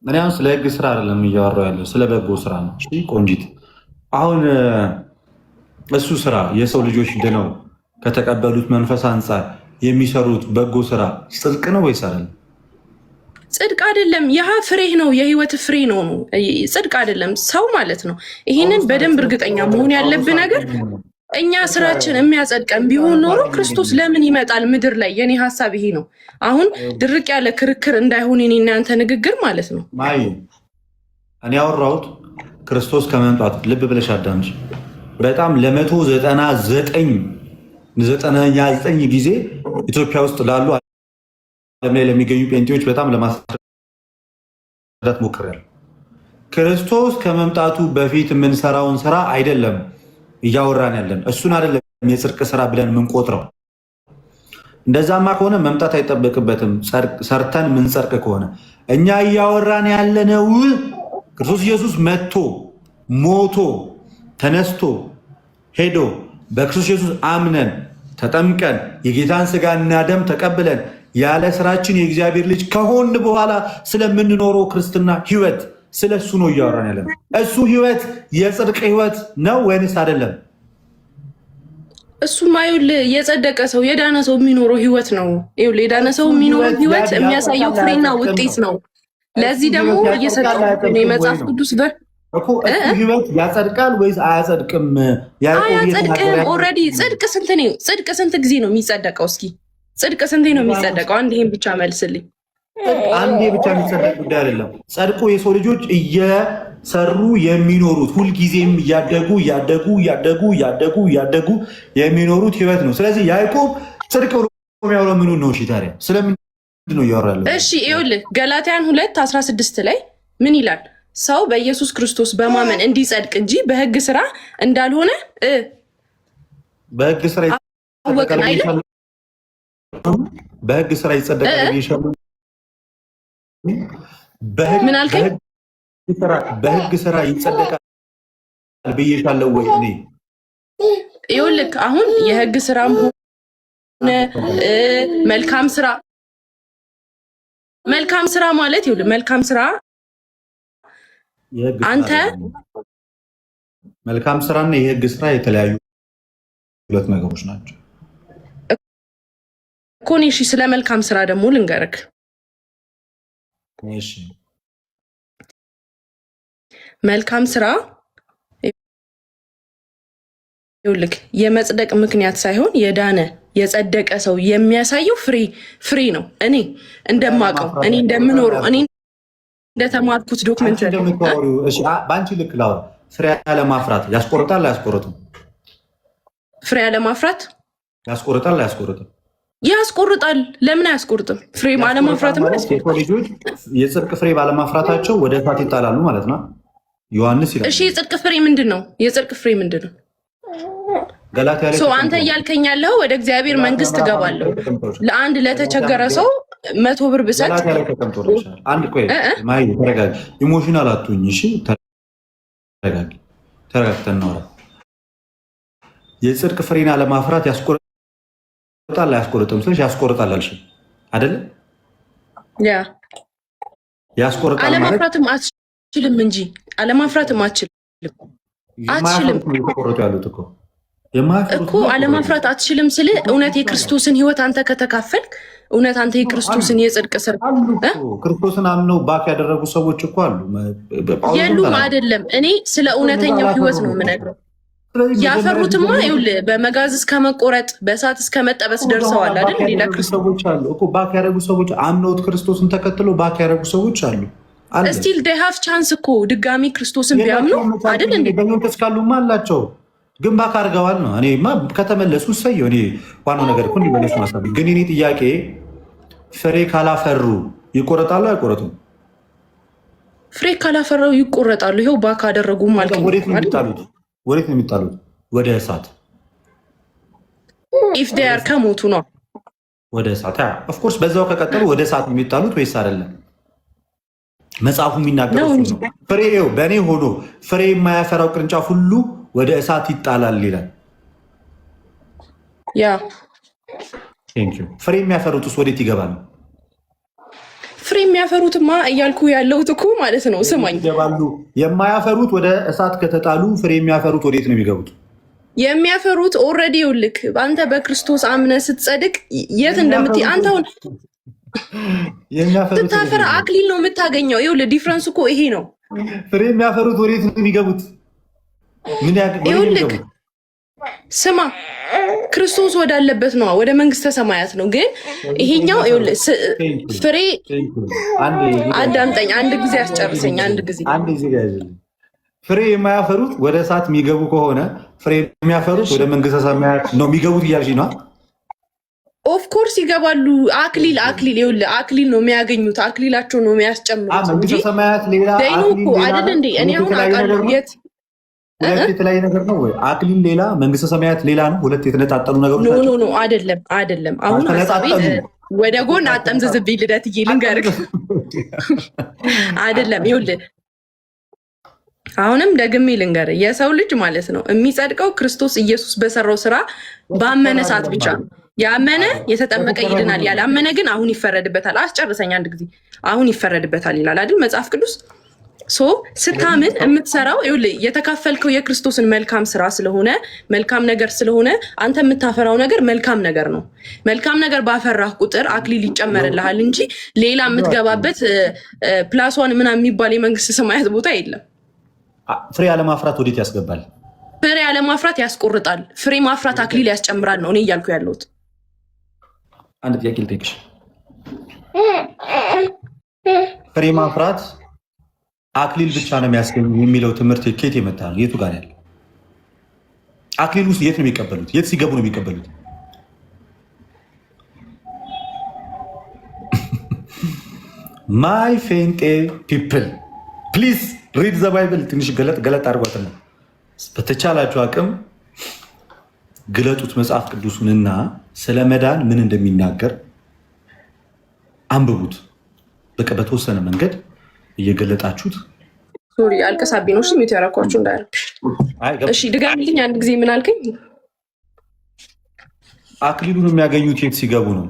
እኔ አሁን ስለ ህግ ስራ አይደለም እያወራሁ ያለው ስለ በጎ ስራ ነው። ቆንጂት አሁን እሱ ስራ የሰው ልጆች ድነው ከተቀበሉት መንፈስ አንጻር የሚሰሩት በጎ ስራ ጽድቅ ነው ወይስ አይደለም? ጽድቅ አይደለም። ይህ ፍሬ ነው፣ የህይወት ፍሬ ነው። ጽድቅ አይደለም ሰው ማለት ነው። ይህንን በደንብ እርግጠኛ መሆን ያለብን ነገር እኛ ስራችን የሚያጸድቀን ቢሆን ኖሮ ክርስቶስ ለምን ይመጣል ምድር ላይ? የኔ ሀሳብ ይሄ ነው። አሁን ድርቅ ያለ ክርክር እንዳይሆን የኔ እናንተ ንግግር ማለት ነው። ማይ እኔ ያወራሁት ክርስቶስ ከመምጣት ልብ ብለሽ አዳምጪ። በጣም ለ199 ጊዜ ኢትዮጵያ ውስጥ ላሉ ዓለም ላይ ለሚገኙ ጴንጤዎች በጣም ለማስረዳት ሞክሬያለሁ። ክርስቶስ ከመምጣቱ በፊት የምንሰራውን ስራ አይደለም እያወራን ያለን፣ እሱን አይደለም የጽድቅ ስራ ብለን የምንቆጥረው። እንደዛማ ከሆነ መምጣት አይጠበቅበትም። ሰርተን ምንጸድቅ ከሆነ እኛ እያወራን ያለነው ክርስቶስ ኢየሱስ መጥቶ ሞቶ ተነስቶ ሄዶ በክርስቶስ ኢየሱስ አምነን ተጠምቀን የጌታን ስጋና ደም ተቀብለን ያለ ስራችን የእግዚአብሔር ልጅ ከሆን በኋላ ስለምንኖረው ክርስትና ህይወት ስለ እሱ ነው እያወራን ያለነው። እሱ ህይወት የጽድቅ ህይወት ነው ወይንስ አይደለም? እሱማ ይኸውልህ የጸደቀ ሰው የዳነ ሰው የሚኖረው ህይወት ነው። ይኸውልህ የዳነ ሰው የሚኖረው ህይወት የሚያሳየው ፍሬና ውጤት ነው። ለዚህ ደግሞ እየሰጠው ነው የመጽሐፍ ቅዱስ እኮ እሱ ህይወት ያጸድቃል ወይስ አያጸድቅም? አያጸድቅም። ኦልሬዲ ጽድቅ ስንት ጊዜ ነው የሚጸደቀው? እስኪ ጽድቅ ስንቴ ነው የሚጸደቀው? አንድ ይሄን ብቻ መልስልኝ። አንዴ ብቻ የሚጸደቅ ጉዳይ አይደለም። ጸድቆ የሰው ልጆች እየሰሩ የሚኖሩት ሁልጊዜም እያደጉ የሚኖሩት ህይወት ነው። ስለዚህ ያዕቆብ ጽድቅ ብሎ የሚያወራው ምኑን ነው? እሺ ታዲያ ስለምንድን ነው እያወራ ያለው? እሺ ይኸውልህ ገላትያን 2:16 ላይ ምን ይላል? ሰው በኢየሱስ ክርስቶስ በማመን እንዲጸድቅ እንጂ በህግ ስራ እንዳልሆነ በህግ ስራ ይጸደቃል ብዬሻለሁ። ምን አልከኝ? በህግ ስራ ይጸደቃል ብዬሻለሁ ወይ? እኔ ይኸውልህ አሁን የህግ ስራም ሆነ መልካም ስራ ማለት ይኸውልህ መልካም ስራ አንተ መልካም ስራና የህግ ስራ የተለያዩ ሁለት ነገሮች ናቸው እኮ። እሺ ስለ መልካም ስራ ደግሞ ልንገርክ። እሺ መልካም ስራ ይኸውልህ የመጽደቅ ምክንያት ሳይሆን የዳነ የጸደቀ ሰው የሚያሳየው ፍሬ ነው። እኔ እንደማውቀው እኔ እንደምኖረው እኔ እንደተማርኩት ዶክመንተሪ እሺ ባንቺ ልክ ላውራ። ፍሬ ያለማፍራት ያስቆርጣል አያስቆርጥም? ፍሬ ያለማፍራት ያስቆርጣል አያስቆርጥም? ያስቆርጣል። ለምን አያስቆርጥም? ፍሬ ባለማፍራት ማለት ልጆች የጽድቅ ፍሬ ባለማፍራታቸው ወደ እሳት ይጣላሉ ማለት ነው ዮሐንስ ይላል። እሺ የጽድቅ ፍሬ ምንድን ነው? የጽድቅ ፍሬ ምንድን ነው? አንተ እያልከኝ ያለው ወደ እግዚአብሔር መንግስት እገባለሁ ለአንድ ለተቸገረ ሰው 100 ብር ብሰጥ አንድ ቆይ ማይ ተረጋጊ፣ ኢሞሽናል አትሁኝ። እሺ ተረጋጊ፣ ተረጋግተን እናውራ። የጽድቅ ፍሬን አለማፍራት ያስቆርጣል አያስቆርጥም? ስለሽ ያስቆርጣል አልሽ አይደለ? ያ ያስቆርጣል ማለት አለማፍራትም አትችልም እንጂ አለማፍራትም አትችልም እየተቆረጡ ያሉት እኮ አለማፍራት አትችልም ስል እውነት የክርስቶስን ህይወት አንተ ከተካፈልክ እውነት አንተ የክርስቶስን የጽድቅ ስር ክርስቶስን አምነው ባክ ያደረጉ ሰዎች እኮ አሉ የሉም አይደለም። እኔ ስለ እውነተኛው ህይወት ነው የምነግረው። ያፈሩትማ ይኸውልህ በመጋዝ እስከ መቆረጥ በእሳት እስከ መጠበስ ደርሰዋል አይደል? ሌላ ክርስቶስ አሉ እኮ ባክ ያደረጉ ሰዎች አምነውት ክርስቶስን ተከትሎ ባክ ያደረጉ ሰዎች አሉ። ስቲል ዴይ ሃቭ ቻንስ እኮ ድጋሚ ክርስቶስን ቢያምኑ አይደል እንዴ? በመንፈስ ካሉማ አላቸው ግን ባክ አድርገዋል ነው። እኔማ ከተመለሱ እሰየው። እኔ ዋናው ነገር እኮ እንዲመለሱ ማሳብ። ግን እኔ ጥያቄ ፍሬ ካላፈሩ ይቆረጣሉ አይቆረጡም? ፍሬ ካላፈራው ይቆረጣሉ። ይኸው ባክ አደረጉ ማለት ነው። ወዴት ነው የሚጣሉት? ወዴት ነው የሚጣሉት? ወደ እሳት። ኢፍ ዴይ አር ከሞቱ ነው ወደ እሳት። ኦፍ ኮርስ በዛው ከቀጠሉ ወደ እሳት ነው የሚጣሉት ወይስ አይደለም? መጽሐፉ የሚናገረው ነው። ፍሬው በእኔ ሆኖ ፍሬ የማያፈራው ቅርንጫፍ ሁሉ ወደ እሳት ይጣላል ይላል። ያ ፍሬ የሚያፈሩትስ ወዴት ይገባሉ? ፍሬ የሚያፈሩትማ እያልኩ ያለሁት እኮ ማለት ነው። ስማኝ፣ ይገባሉ። የማያፈሩት ወደ እሳት ከተጣሉ ፍሬ የሚያፈሩት ወዴት ነው የሚገቡት? የሚያፈሩት ኦልሬዲ ይኸውልህ አንተ በክርስቶስ አምነህ ስትጸድቅ የት እንደምትይ አንተ አሁን ስታፈራ አክሊል ነው የምታገኘው። ይኸውልህ ዲፍረንስ እኮ ይሄ ነው። ፍሬ የሚያፈሩት ወዴት ነው የሚገቡት? ይኸውልህ ስማ፣ ክርስቶስ ወዳለበት ነው ወደ መንግስተ ሰማያት ነው። ግን ይሄኛው ይኸውልህ ፍሬ አዳምጠኝ፣ አንድ ጊዜ አስጨርሰኝ። አንድ ጊዜ ፍሬ የማያፈሩት ወደ እሳት የሚገቡ ከሆነ ፍሬ የሚያፈሩት ወደ መንግስተ ሰማያት ነው የሚገቡት እያልሽ ነው? ኦፍኮርስ ይገባሉ። አክሊል ይኸውልህ አክሊል ነው የሚያገኙት። አክሊላቸው ነው የሚያስጨምሩት እንጂ ደይኑ እኮ አይደል እንዴ? እኔ አሁን አውቃለሁ። የት ሁለት የተለያየ ነገር ነው ወይ? አክሊል ሌላ፣ መንግስተ ሰማያት ሌላ ነው። ሁለት የተነጣጠሉ ነገሮች ናቸው። ኖ አይደለም። አሁን ሀሳቤን ወደ ጎን አጠምዝዝብኝ። ልደትዬ ልንገርህ አይደለም። ይኸውልህ አሁንም ደግሜ ልንገርህ፣ የሰው ልጅ ማለት ነው የሚጸድቀው ክርስቶስ ኢየሱስ በሰራው ስራ ባመነ ሰዓት ብቻ ነው። ያመነ የተጠመቀ ይድናል፣ ያላመነ ግን አሁን ይፈረድበታል። አስጨርሰኝ አንድ ጊዜ። አሁን ይፈረድበታል ይላል አይደል መጽሐፍ ቅዱስ? ስታምን የምትሰራው የተካፈልከው የክርስቶስን መልካም ስራ ስለሆነ መልካም ነገር ስለሆነ አንተ የምታፈራው ነገር መልካም ነገር ነው። መልካም ነገር ባፈራህ ቁጥር አክሊል ይጨመርልሃል እንጂ ሌላ የምትገባበት ፕላስዋን ምናምን የሚባል የመንግስት ሰማያት ቦታ የለም። ፍሬ አለማፍራት ወዴት ያስገባል? ፍሬ አለማፍራት ያስቆርጣል። ፍሬ ማፍራት አክሊል ያስጨምራል ነው እኔ እያልኩ ያለሁት። አንድ ጥያቄ ልጠይቅሽ። ፍሬ ማፍራት አክሊል ብቻ ነው የሚያስገኝ የሚለው ትምህርት ከየት የመጣ ነው? የቱ ጋር ያለ አክሊል ውስጥ የት ነው የሚቀበሉት? የት ሲገቡ ነው የሚቀበሉት? ማይ ፌንጤ ፒፕል ፕሊዝ ሪድ ዘ ባይብል። ትንሽ ገለጥ አድርጓትና በተቻላችሁ አቅም ግለጡት መጽሐፍ ቅዱስንና ስለ መዳን ምን እንደሚናገር አንብቡት። በቃ በተወሰነ መንገድ እየገለጣችሁት። ሶሪ አልቀሳቢ ነው። እሺ ሚት ያረኳችሁ እንዳያረብሽ። እሺ ድጋሚልኝ አንድ ጊዜ ምን አልከኝ? አክሊሉን የሚያገኙት የት ሲገቡ ነው?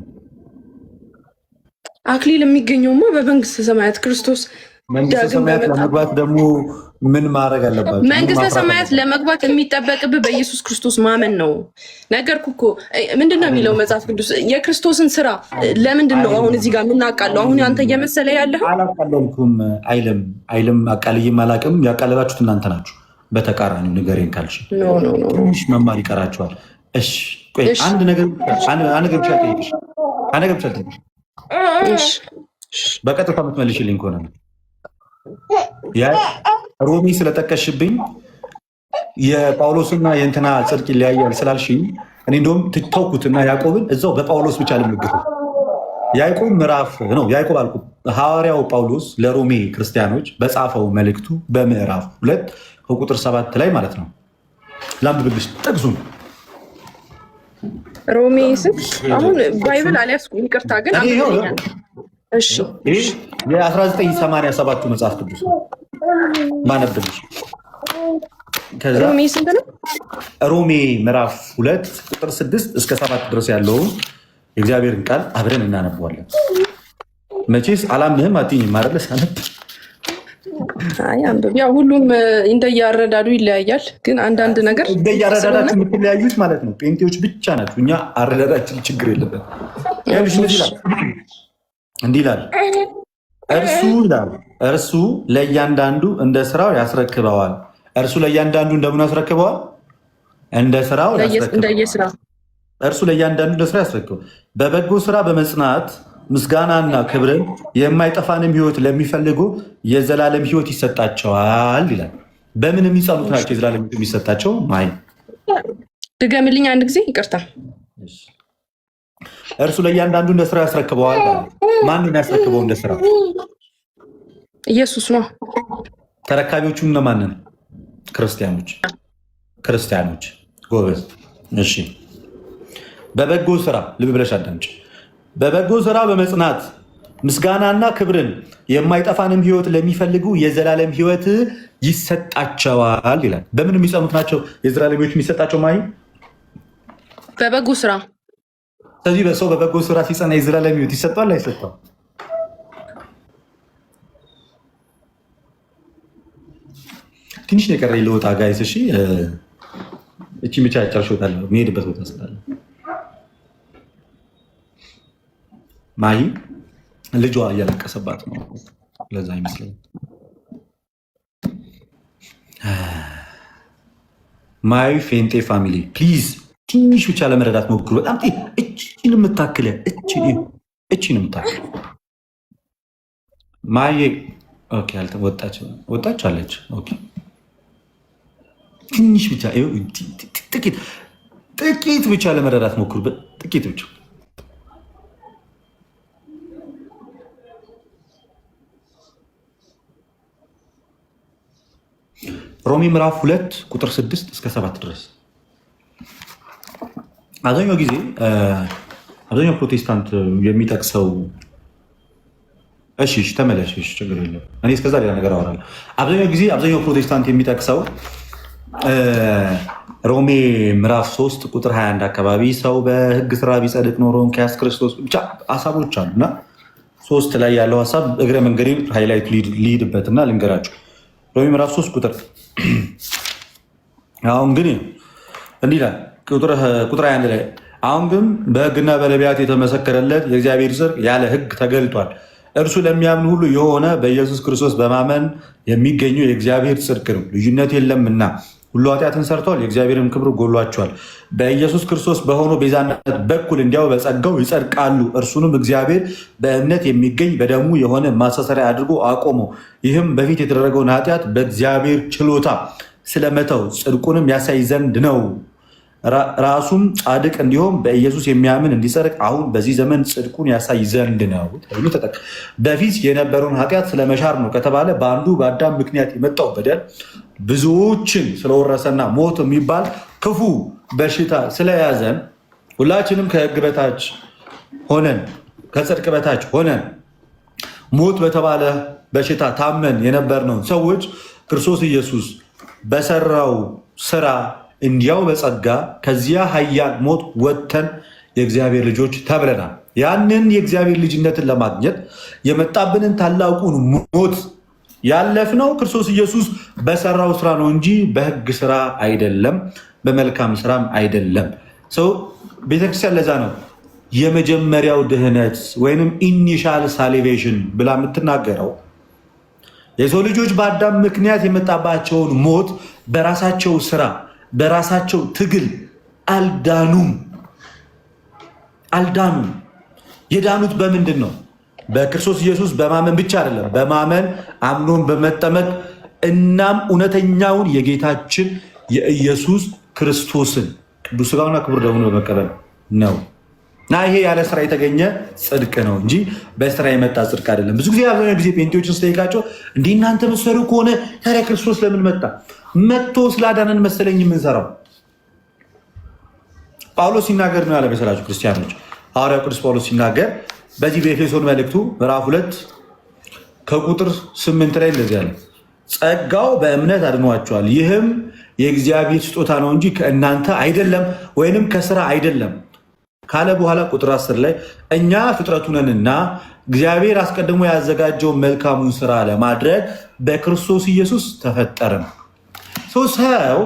አክሊል የሚገኘውማ በመንግስተ ሰማያት ክርስቶስ መንግስተ ሰማያት ለመግባት ደግሞ ምን ማድረግ አለባቸው? መንግስተ ሰማያት ለመግባት የሚጠበቅብህ በኢየሱስ ክርስቶስ ማመን ነው። ነገርኩህ እኮ ምንድነው የሚለው መጽሐፍ ቅዱስ? የክርስቶስን ስራ ለምንድን ነው አሁን እዚህ ጋር የምናውቃለው? አሁን አንተ እየመሰለ ያለህ አላቃለልኩም አይልም አቃልይም አላቅም። ያቃለላችሁት እናንተ ናችሁ። በተቃራኒው ንገሬን ካልሽ ትንሽ መማር ይቀራችኋል። እሺ ቆይ አንድ ነገር ብቻ ጠይቅሽ። በቀጥታ የምትመልሽልኝ ከሆነ ያ ሮሚ ስለጠቀሽብኝ የጳውሎስና የእንትና ጽድቅ ይለያያል ስላልሽኝ እኔ እንደውም ተውኩትና ያዕቆብን እዛው በጳውሎስ ብቻ ልምግት። ያዕቆብ ምዕራፍ ነው ያዕቆብ አልኩ ሐዋርያው ጳውሎስ ለሮሜ ክርስቲያኖች በጻፈው መልእክቱ በምዕራፍ 2 ከቁጥር 7 ላይ ማለት ነው። ላንብብልሽ ጥቅሱን ሮሜ ስንት አሁን ባይብል አልያዝኩም ይቅርታ ግን አምጥተኛል። እሺ የ1987 መጽሐፍ ቅዱስ ነው ማነብልሽ። ከዛ ሮሜ ስንት ነው? ሮሜ ምዕራፍ 2 ቁጥር 6 እስከ 7 ድረስ ያለውን የእግዚአብሔርን ቃል አብረን እናነበዋለን። መቼስ አላምህም አትይኝም አይደል? ሳነብ አይ አንብብ። ያው ሁሉም እንደያረዳዱ ይለያያል፣ ግን አንዳንድ ነገር እንደያረዳዳችሁ የምትለያዩት ማለት ነው። ጴንጤዎች ብቻ ናችሁ። እኛ አረዳዳችን ችግር የለበት። እንዲህ ይላል እርሱ ለእያንዳንዱ እንደ ስራው ያስረክበዋል። እርሱ ለእያንዳንዱ እንደምን ያስረክበዋል? እንደ ስራው ያስረክበዋል። እርሱ ለእያንዳንዱ እንደ ስራው ያስረክበዋል። በበጎ ስራ በመጽናት ምስጋናና ክብርን የማይጠፋንም ሕይወት ለሚፈልጉ የዘላለም ሕይወት ይሰጣቸዋል ይላል። በምን የሚጸኑት ናቸው የዘላለም ሕይወት የሚሰጣቸው? ማይ ድገምልኝ አንድ ጊዜ ይቅርታ። እርሱ ለእያንዳንዱ እንደ ስራ ያስረክበዋል። ማንን ያስረክበው እንደ ስራ? ኢየሱስ ነው። ተረካቢዎቹ እነማንን? ክርስቲያኖች። ጎበዝ። እሺ። በበጎ ስራ ልብ ብለሽ አዳምጪ። በበጎ ስራ በመጽናት ምስጋናና ክብርን የማይጠፋንም ሕይወት ለሚፈልጉ የዘላለም ሕይወት ይሰጣቸዋል ይላል። በምን የሚጸኑት ናቸው የዘላለም ሕይወት የሚሰጣቸው? ማይ በበጎ ስራ። ስለዚህ በሰው በበጎ ስራ ሲጸና የዘላለም ሕይወት ይሰጠዋል አይሰጠው? ትንሽ ነው የቀረኝ ልወጣ ጋይስ። እሺ እቺ ብቻ ጨርሼዋለሁ። የሚሄድበት ቦታ ስላለ ማይ ልጇ እያለቀሰባት ነው። ለዛ ይመስለኝ ማይ ፌንጤ ፋሚሊ ፕሊዝ ትንሽ ብቻ ለመረዳት ሞክሩ። በጣም እቺን የምታክለ እቺን የምታክለ ማይ ኦኬ ወጣች አለች። ኦኬ ትንሽ ብቻ ጥቂት ብቻ ለመረዳት ሞክሩ። ጥቂት ብቻ ሮሜ ምዕራፍ 2 ቁጥር 6 እስከ 7 ድረስ አብዛኛው ጊዜ አብዛኛው ፕሮቴስታንት የሚጠቅሰው እሺ ተመለሽ፣ ችግር የለም እኔ እስከዛ ሌላ ነገር አወራለሁ። አብዛኛው ጊዜ አብዛኛው ፕሮቴስታንት የሚጠቅሰው ሮሜ ምዕራፍ 3 ቁጥር 21 አካባቢ ሰው በሕግ ስራ ቢጸድቅ ኖሮ እንኪያስ ክርስቶስ ብቻ ሀሳቦች አሉና 3 ላይ ያለው ሀሳብ እግረ መንገዴን ሃይላይት ሊሄድበትና ልንገራችሁ። ሮሜ ምዕራፍ 3 ቁጥር አሁን ግን እንዲህ ይላል ቁጥር 21 ላይ አሁን ግን በሕግና በነቢያት የተመሰከረለት የእግዚአብሔር ጽድቅ ያለ ሕግ ተገልጧል። እርሱ ለሚያምን ሁሉ የሆነ በኢየሱስ ክርስቶስ በማመን የሚገኘው የእግዚአብሔር ጽድቅ ነው። ልዩነት የለምና ሁሉ ኃጢአትን ሰርተዋል፣ የእግዚአብሔርን ክብር ጎሏቸዋል። በኢየሱስ ክርስቶስ በሆነው ቤዛነት በኩል እንዲያው በጸጋው ይጸድቃሉ። እርሱንም እግዚአብሔር በእምነት የሚገኝ በደሙ የሆነ ማስተስረያ አድርጎ አቆመው። ይህም በፊት የተደረገውን ኃጢአት በእግዚአብሔር ችሎታ ስለመተው ጽድቁንም ያሳይ ዘንድ ነው። ራሱም ጻድቅ እንዲሆን በኢየሱስ የሚያምን እንዲጸድቅ አሁን በዚህ ዘመን ጽድቁን ያሳይ ዘንድ ነው። በፊት የነበረውን ኃጢአት ስለመሻር ነው ከተባለ በአንዱ በአዳም ምክንያት የመጣው በደል ብዙዎችን ስለወረሰና ሞት የሚባል ክፉ በሽታ ስለያዘን ሁላችንም ከሕግ በታች ሆነን ከጽድቅ በታች ሆነን ሞት በተባለ በሽታ ታመን የነበርነውን ሰዎች ክርስቶስ ኢየሱስ በሰራው ስራ እንዲያው በጸጋ ከዚያ ኃያል ሞት ወጥተን የእግዚአብሔር ልጆች ተብለናል። ያንን የእግዚአብሔር ልጅነትን ለማግኘት የመጣብንን ታላቁን ሞት ያለፍነው ክርስቶስ ኢየሱስ በሰራው ስራ ነው እንጂ በህግ ስራ አይደለም፣ በመልካም ስራም አይደለም። ሰው ቤተክርስቲያን ለዛ ነው የመጀመሪያው ድህነት ወይንም ኢኒሻል ሳሊቬሽን ብላ የምትናገረው። የሰው ልጆች በአዳም ምክንያት የመጣባቸውን ሞት በራሳቸው ስራ በራሳቸው ትግል አልዳኑም። የዳኑት በምንድን ነው? በክርስቶስ ኢየሱስ በማመን ብቻ አይደለም፣ በማመን አምኖን በመጠመቅ እናም እውነተኛውን የጌታችን የኢየሱስ ክርስቶስን ቅዱስ ሥጋውንና ክቡር ደሙን በመቀበል ነው። እና ይሄ ያለ ስራ የተገኘ ጽድቅ ነው እንጂ በስራ የመጣ ጽድቅ አይደለም። ብዙ ጊዜ አብዛኛው ጊዜ ጴንጤዎችን ስጠይቃቸው እንዲህ እናንተ መሰሩ ከሆነ ታዲያ ክርስቶስ ለምን መጣ? መጥቶ ስላዳነን መሰለኝ የምንሰራው። ጳውሎስ ሲናገር ነው ያለ መሰላችሁ ክርስቲያኖች። ሐዋርያው ቅዱስ ጳውሎስ ሲናገር በዚህ በኤፌሶን መልእክቱ ምዕራፍ 2 ከቁጥር 8 ላይ እንደዚህ ያለ ጸጋው በእምነት አድኗቸዋል፣ ይህም የእግዚአብሔር ስጦታ ነው እንጂ ከእናንተ አይደለም ወይንም ከስራ አይደለም ካለ በኋላ ቁጥር 10 ላይ እኛ ፍጥረቱ ነንና እግዚአብሔር አስቀድሞ ያዘጋጀውን መልካሙን ስራ ለማድረግ በክርስቶስ ኢየሱስ ተፈጠርን። ሰው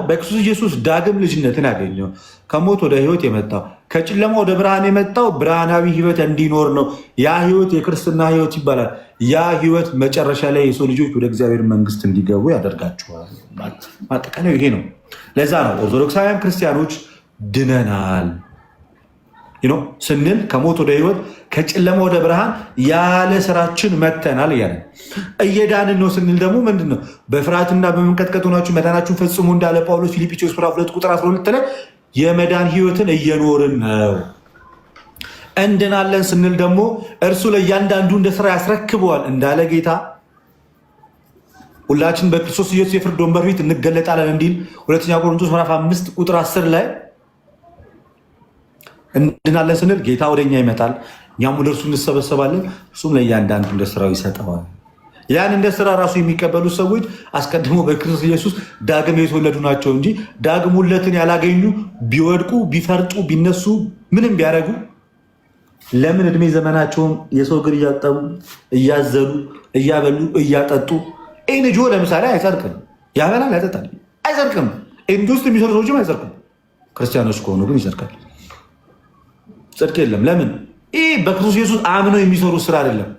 በክርስቶስ ኢየሱስ ዳግም ልጅነትን ያገኘው ከሞት ወደ ህይወት የመጣው ከጨለማ ወደ ብርሃን የመጣው ብርሃናዊ ህይወት እንዲኖር ነው። ያ ህይወት የክርስትና ህይወት ይባላል። ያ ህይወት መጨረሻ ላይ የሰው ልጆች ወደ እግዚአብሔር መንግስት እንዲገቡ ያደርጋቸዋል። ማጠቃለያው ይሄ ነው። ለዛ ነው ኦርቶዶክሳውያን ክርስቲያኖች ድነናል ስንል ከሞት ወደ ህይወት ከጨለማ ወደ ብርሃን ያለ ስራችን መተናል እያለ እየዳንን ነው ስንል ደግሞ ምንድን ነው? በፍርሃትና በመንቀጥቀጥ ሆናችሁ መዳናችሁን ፈጽሙ እንዳለ ጳውሎስ ፊልጵስዩስ ምዕራፍ 2 ቁጥር 12 ላይ የመዳን ህይወትን እየኖርን ነው። እንድናለን ስንል ደግሞ እርሱ ለእያንዳንዱ እንደ ስራ ያስረክበዋል እንዳለ ጌታ ሁላችን በክርስቶስ ኢየሱስ የፍርድ ወንበር ፊት እንገለጣለን እንዲል 2 ቆሮንቶስ ምዕራፍ 5 ቁጥር 10 ላይ እንድናለን ስንል ጌታ ወደኛ ይመጣል፣ እኛም ወደ እርሱ እንሰበሰባለን፣ እሱም ለእያንዳንዱ እንደ ስራው ይሰጠዋል። ያን እንደ ስራ ራሱ የሚቀበሉ ሰዎች አስቀድሞ በክርስቶስ ኢየሱስ ዳግም የተወለዱ ናቸው እንጂ ዳግም ውለትን ያላገኙ ቢወድቁ ቢፈርጡ ቢነሱ ምንም ቢያደርጉ ለምን እድሜ ዘመናቸውን የሰው እግር እያጠቡ እያዘሉ እያበሉ እያጠጡ ኤንጆ ለምሳሌ አይጸድቅም። ያበላል ያጠጣል፣ አይጸድቅም። ኤንጆ ውስጥ የሚሰሩ ሰዎችም አይጸድቅም። ክርስቲያኖች ከሆኑ ግን ይጸድቃል። ጽድቅ የለም። ለምን? ይህ በክርስቶስ ኢየሱስ አምነው የሚሰሩ ስራ አይደለም።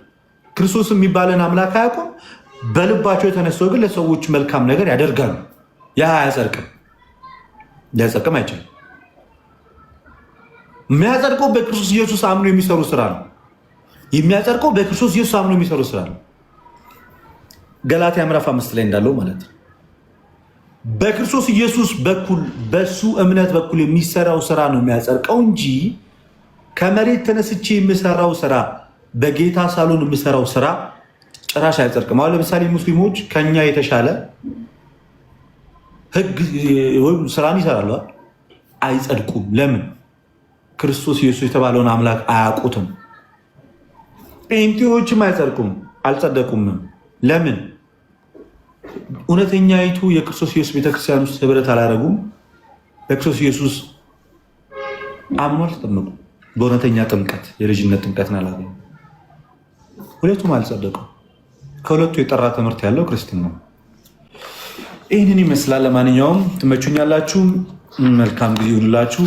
ክርስቶስ የሚባለን አምላክ አያውቁም። በልባቸው የተነሳው ግን ለሰዎች መልካም ነገር ያደርጋሉ። ያ አያጸድቅም፣ ሊያጸድቅም አይችልም። የሚያጸድቀው በክርስቶስ ኢየሱስ አምነው የሚሰሩ ስራ ነው። የሚያጸድቀው በክርስቶስ ኢየሱስ አምነው የሚሰሩ ስራ ነው። ገላትያ ምዕራፍ 5 ላይ እንዳለው ማለት ነው። በክርስቶስ ኢየሱስ በኩል በሱ እምነት በኩል የሚሰራው ስራ ነው የሚያጸድቀው እንጂ ከመሬት ተነስቼ የምሰራው ስራ በጌታ ሳሎን የምሰራው ስራ ጭራሽ አይጸድቅም። አሁን ለምሳሌ ሙስሊሞች ከኛ የተሻለ ህግ ስራን ይሰራሉ፣ አይጸድቁም። ለምን? ክርስቶስ ኢየሱስ የተባለውን አምላክ አያውቁትም። ጴንጤዎችም አይጸድቁም፣ አልጸደቁም። ለምን? እውነተኛይቱ የክርስቶስ ኢየሱስ ቤተክርስቲያን ውስጥ ህብረት አላደረጉም። በክርስቶስ ኢየሱስ አምኖ አልተጠመቁም። በእውነተኛ ጥምቀት የልጅነት ጥምቀትን አላገኙም። ሁለቱም አልጸደቁም። ከሁለቱ የጠራ ትምህርት ያለው ክርስትና ነው። ይህንን ይመስላል። ለማንኛውም ትመቹኛላችሁ። መልካም ጊዜ ይሁንላችሁ።